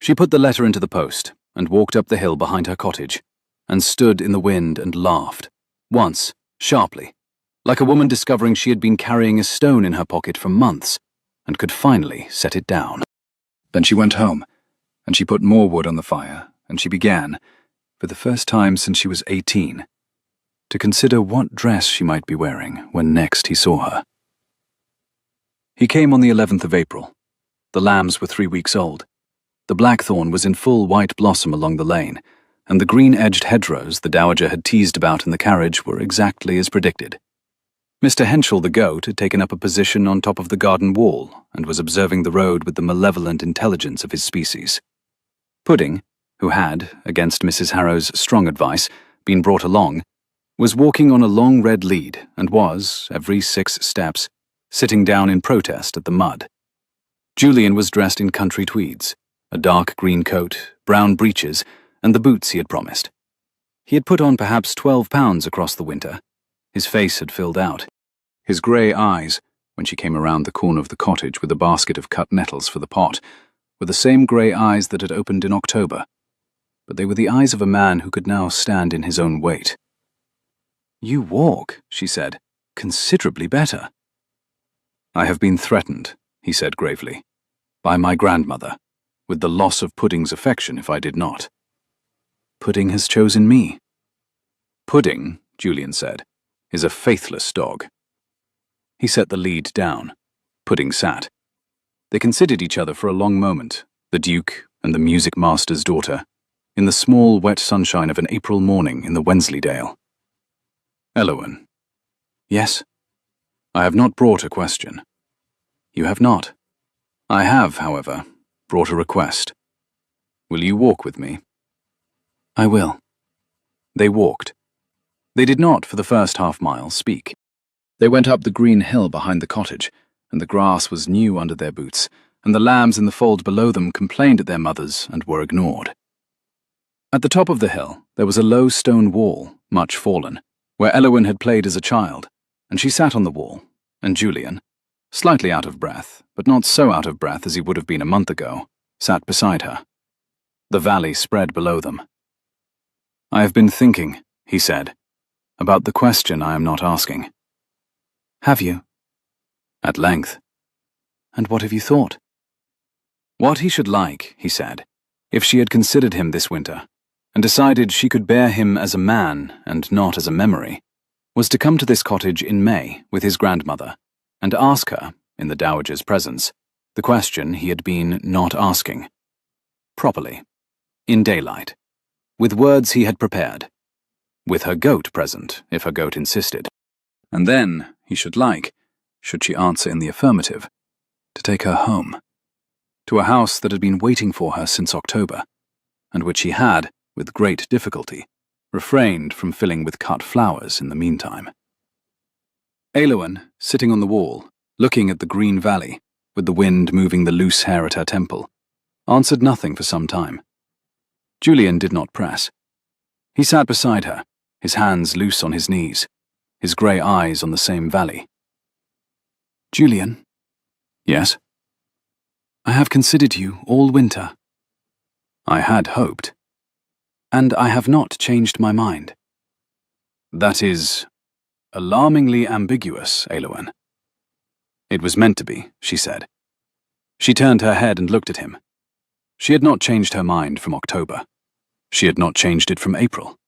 She put the letter into the post and walked up the hill behind her cottage, and stood in the wind and laughed, once, sharply, like a woman discovering she had been carrying a stone in her pocket for months and could finally set it down. Then she went home, and she put more wood on the fire, and she began, for the first time since she was 18, to consider what dress she might be wearing when next he saw her. He came on the 11th of April. The lambs were 3 weeks old. The blackthorn was in full white blossom along the lane, and the green-edged hedgerows the Dowager had teased about in the carriage were exactly as predicted. Mr. Henschel the goat had taken up a position on top of the garden wall and was observing the road with the malevolent intelligence of his species. Pudding, who had, against Mrs. Harrow's strong advice, been brought along, was walking on a long red lead and was, every 6 steps, sitting down in protest at the mud. Julian was dressed in country tweeds, a dark green coat, brown breeches, and the boots he had promised. He had put on perhaps 12 pounds across the winter. His face had filled out. His grey eyes, when she came around the corner of the cottage with a basket of cut nettles for the pot, were the same grey eyes that had opened in October, but they were the eyes of a man who could now stand in his own weight. "You walk," she said, "considerably better." "I have been threatened," he said gravely, "by my grandmother, with the loss of Pudding's affection if I did not." "Pudding has chosen me." "Pudding," Julian said, "is a faithless dog." He set the lead down. Pudding sat. They considered each other for a long moment, the Duke and the music master's daughter, in the small, wet sunshine of an April morning in the Wensleydale. "Eowyn." "Yes?" "I have not brought a question." "You have not." "I have, however, brought a request. Will you walk with me?" "I will." They walked. They did not, for the first half-mile, speak. They went up the green hill behind the cottage, and the grass was new under their boots, and the lambs in the fold below them complained at their mothers and were ignored. At the top of the hill, there was a low stone wall, much fallen, where Eowyn had played as a child, and she sat on the wall, and Julian, slightly out of breath, but not so out of breath as he would have been a month ago, sat beside her. The valley spread below them. "I have been thinking," he said, "about the question I am not asking." "Have you?" "At length." "And what have you thought?" What he should like, he said, if she had considered him this winter, and decided she could bear him as a man and not as a memory, was to come to this cottage in May with his grandmother, and ask her, in the Dowager's presence, the question he had been not asking. Properly. In daylight. With words he had prepared. With her goat present, if her goat insisted. And then, he should like, should she answer in the affirmative, to take her home. To a house that had been waiting for her since October. and which he had, with great difficulty, refrained from filling with cut flowers in the meantime. Eowyn, sitting on the wall, looking at the green valley, with the wind moving the loose hair at her temple, answered nothing for some time. Julian did not press. He sat beside her, his hands loose on his knees, his grey eyes on the same valley. "Julian." "Yes?" "I have considered you all winter." "I had hoped." "And I have not changed my mind." "That is alarmingly ambiguous, Eowyn." "It was meant to be," she said. She turned her head and looked at him. She had not changed her mind from October. She had not changed it from April.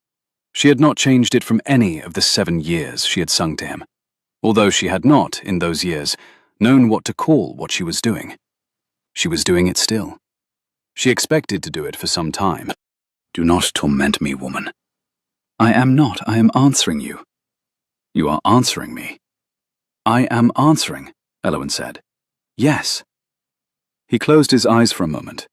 She had not changed it from any of the 7 years she had sung to him, although she had not, in those years, known what to call what she was doing. She was doing it still. She expected to do it for some time. "Do not torment me, woman." "I am not. I am answering you." "You are answering me." "I am answering," Eowyn said. "Yes." He closed his eyes for a moment.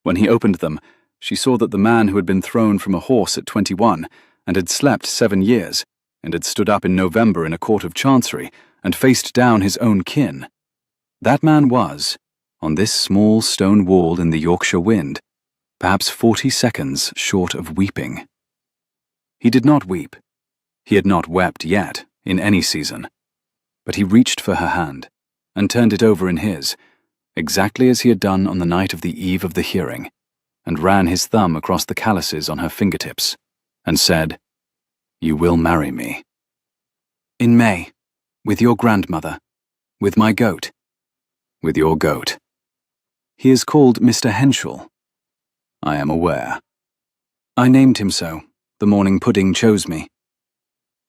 When he opened them, she saw that the man who had been thrown from a horse at 21 and had slept 7 years, and had stood up in November in a court of chancery and faced down his own kin, that man was, on this small stone wall in the Yorkshire wind, perhaps 40 seconds short of weeping. He did not weep. He had not wept yet, in any season. But he reached for her hand, and turned it over in his, exactly as he had done on the night of the eve of the hearing, and ran his thumb across the calluses on her fingertips, and said, "You will marry me." "In May, with your grandmother, with my goat." "With your goat." "He is called Mr. Henschel." "I am aware." "I named him so, the morning Pudding chose me."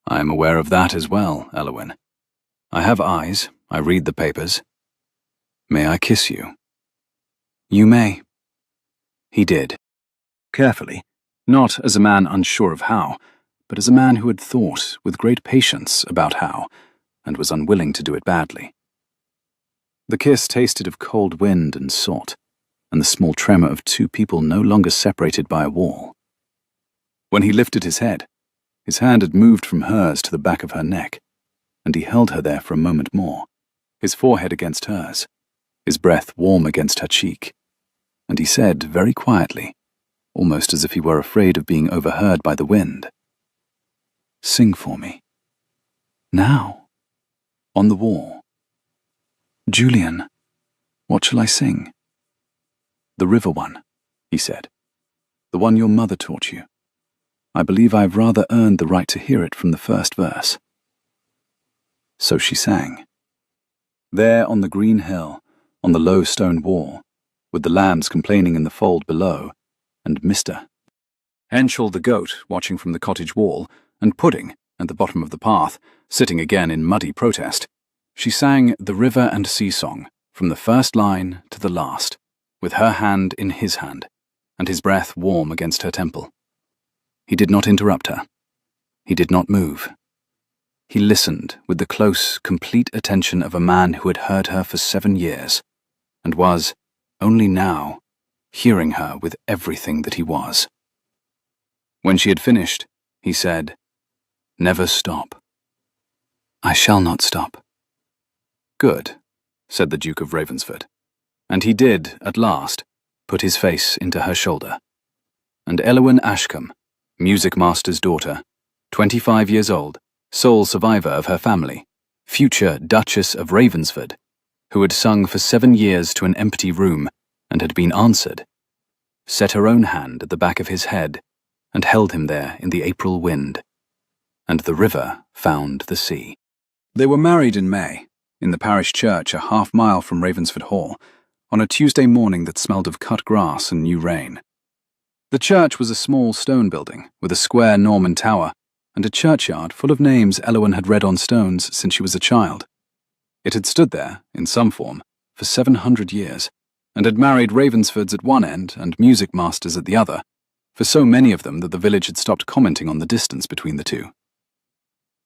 "I am aware of that as well, Eowyn. I have eyes, I read the papers. May I kiss you?" "You may." He did. Carefully, not as a man unsure of how, but as a man who had thought with great patience about how, and was unwilling to do it badly. The kiss tasted of cold wind and salt, and the small tremor of 2 people no longer separated by a wall. When he lifted his head, his hand had moved from hers to the back of her neck, and he held her there for a moment more, his forehead against hers, his breath warm against her cheek, and he said very quietly, almost as if he were afraid of being overheard by the wind, "Sing for me. Now. On the wall." "Julian, what shall I sing?" "The river one," he said. "The one your mother taught you. I believe I have rather earned the right to hear it from the first verse." So she sang. There on the green hill, on the low stone wall, with the lambs complaining in the fold below, and Mr. Henschel the goat watching from the cottage wall, and Pudding, at the bottom of the path, sitting again in muddy protest, she sang the river and sea song, from the first line to the last, with her hand in his hand, and his breath warm against her temple. He did not interrupt her. He did not move. He listened with the close, complete attention of a man who had heard her for 7 years, and was, only now, hearing her with everything that he was. When she had finished, he said, "Never stop." "I shall not stop." "Good," said the Duke of Ravensford, and he did, at last, put his face into her shoulder. And Eowyn Ashcombe, music master's daughter, 25 years old, sole survivor of her family, future Duchess of Ravensford, who had sung for 7 years to an empty room and had been answered, set her own hand at the back of his head and held him there in the April wind. And the river found the sea. They were married in May, in the parish church a half-mile from Ravensford Hall, on a Tuesday morning that smelled of cut grass and new rain. The church was a small stone building with a square Norman tower and a churchyard full of names Eowyn had read on stones since she was a child. It had stood there, in some form, for 700 years, and had married Ravensfords at one end and music masters at the other, for so many of them that the village had stopped commenting on the distance between the two.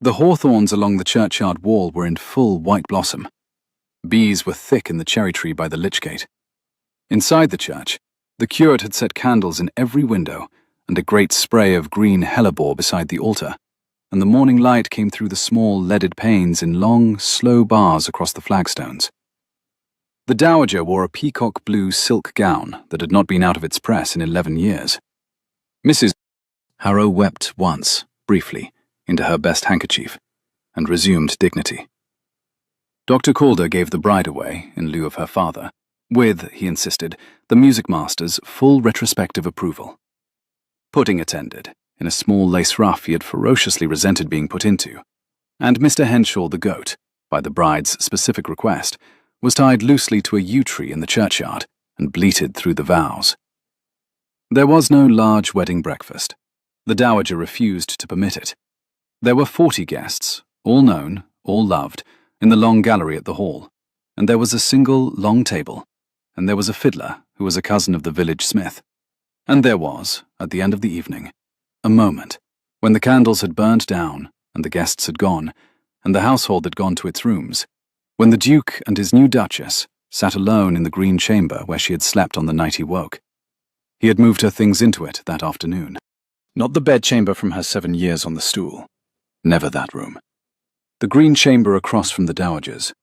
The hawthorns along the churchyard wall were in full white blossom. Bees were thick in the cherry tree by the lich gate. Inside the church, The curate had set candles in every window and a great spray of green hellebore beside the altar, and the morning light came through the small leaded panes in long, slow bars across the flagstones. The dowager wore a peacock blue silk gown that had not been out of its press in 11 years. Mrs. Harrow wept once, briefly, into her best handkerchief, and resumed dignity. Dr. Calder gave the bride away, in lieu of her father, with, he insisted, the music master's full retrospective approval. Pudding attended, in a small lace ruff he had ferociously resented being put into, and Mr. Henshaw the goat, by the bride's specific request, was tied loosely to a yew tree in the churchyard and bleated through the vows. There was no large wedding breakfast. The dowager refused to permit it. There were 40 guests, all known, all loved, in the long gallery at the hall, and there was a single long table, and there was a fiddler who was a cousin of the village smith. And there was, at the end of the evening, a moment when the candles had burned down and the guests had gone, and the household had gone to its rooms, when the Duke and his new Duchess sat alone in the green chamber where she had slept on the night he woke. He had moved her things into it that afternoon. Not the bedchamber from her 7 years on the stool. Never that room. The green chamber across from the dowager's.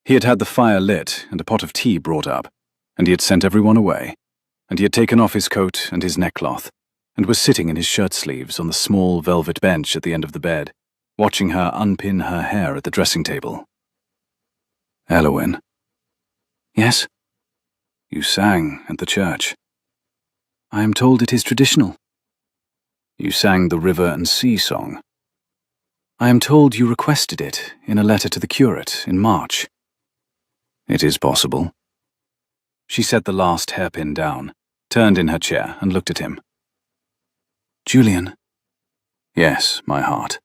He had had the fire lit and a pot of tea brought up, and he had sent everyone away, and he had taken off his coat and his neckcloth, and was sitting in his shirt-sleeves on the small velvet bench at the end of the bed, watching her unpin her hair at the dressing table. Elowyn. Yes? You sang at the church. I am told it is traditional. You sang the River and Sea song. I am told you requested it in a letter to the curate in March. It is possible. She set the last hairpin down, turned in her chair and looked at him. Julian. Yes, my heart.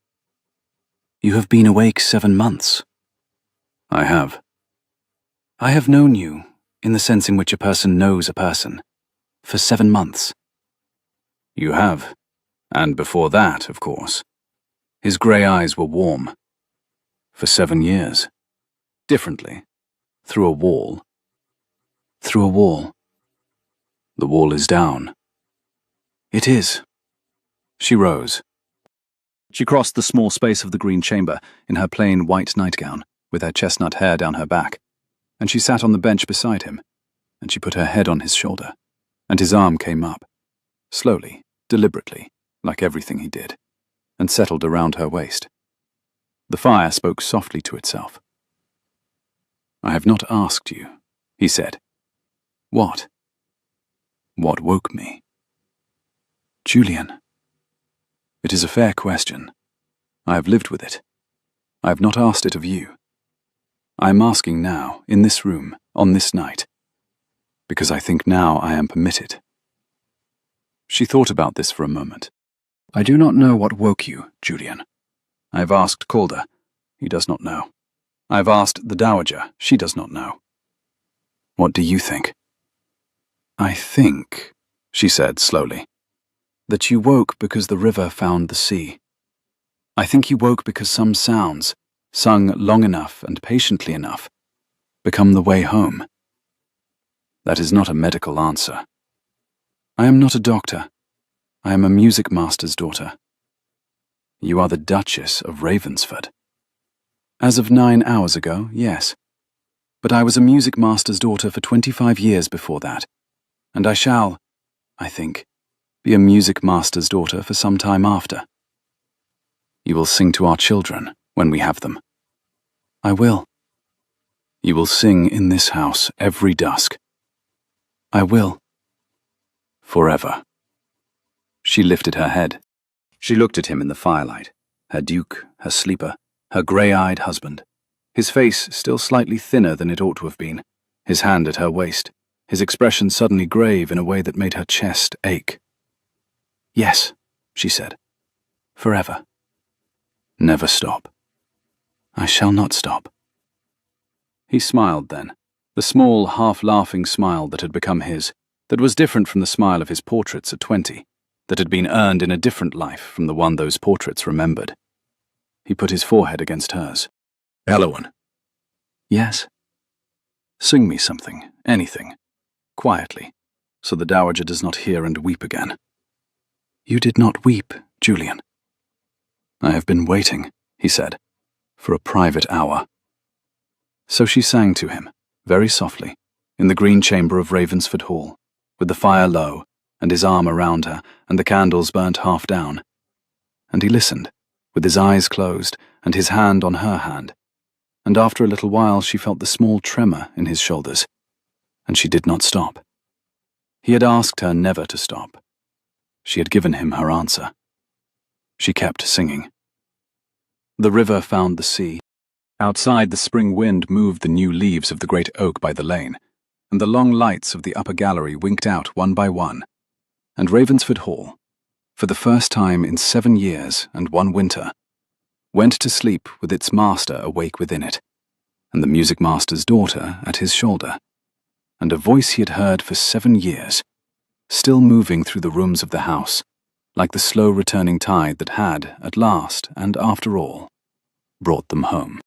You have been awake 7 months. I have. I have known you, in the sense in which a person knows a person, for 7 months. You have, and before that, of course. His grey eyes were warm. For 7 years. Differently. Through a wall. Through a wall. The wall is down. It is. She rose. She crossed the small space of the green chamber in her plain white nightgown, with her chestnut hair down her back, and she sat on the bench beside him, and she put her head on his shoulder, and his arm came up, slowly, deliberately, like everything he did, and settled around her waist. The fire spoke softly to itself. I have not asked you, he said. What? What woke me? Julian. It is a fair question. I have lived with it. I have not asked it of you. I am asking now, in this room, on this night, because I think now I am permitted. She thought about this for a moment. I do not know what woke you, Julian. I have asked Calder. He does not know. I have asked the dowager. She does not know. What do you think? I think, she said slowly, that you woke because the river found the sea. I think you woke because some sounds, sung long enough and patiently enough, become the way home. That is not a medical answer. I am not a doctor. I am a music master's daughter. You are the Duchess of Ravensford. As of 9 hours ago, yes. But I was a music master's daughter for 25 years before that, and I shall, I think, be a music master's daughter for some time after. You will sing to our children when we have them. I will. You will sing in this house every dusk. I will. Forever. She lifted her head. She looked at him in the firelight, her duke, her sleeper, her grey-eyed husband, his face still slightly thinner than it ought to have been, his hand at her waist, his expression suddenly grave in a way that made her chest ache. Yes, she said. Forever. Never stop. I shall not stop. He smiled then, the small, half-laughing smile that had become his, that was different from the smile of his portraits at 20, that had been earned in a different life from the one those portraits remembered. He put his forehead against hers. Elowyn. Yes? Sing me something, anything, quietly, so the dowager does not hear and weep again. You did not weep, Julian. I have been waiting, he said, for a private hour. So she sang to him, very softly, in the green chamber of Ravensford Hall, with the fire low, and his arm around her, and the candles burnt half down. And he listened, with his eyes closed, and his hand on her hand. And after a little while she felt the small tremor in his shoulders, and she did not stop. He had asked her never to stop. She had given him her answer. She kept singing. The river found the sea. Outside, the spring wind moved the new leaves of the great oak by the lane, and the long lights of the upper gallery winked out one by one. And Ravensford Hall, for the first time in 7 years and 1 winter, went to sleep with its master awake within it, and the music master's daughter at his shoulder, and a voice he had heard for 7 years, still moving through the rooms of the house, like the slow returning tide that had, at last and after all, brought them home.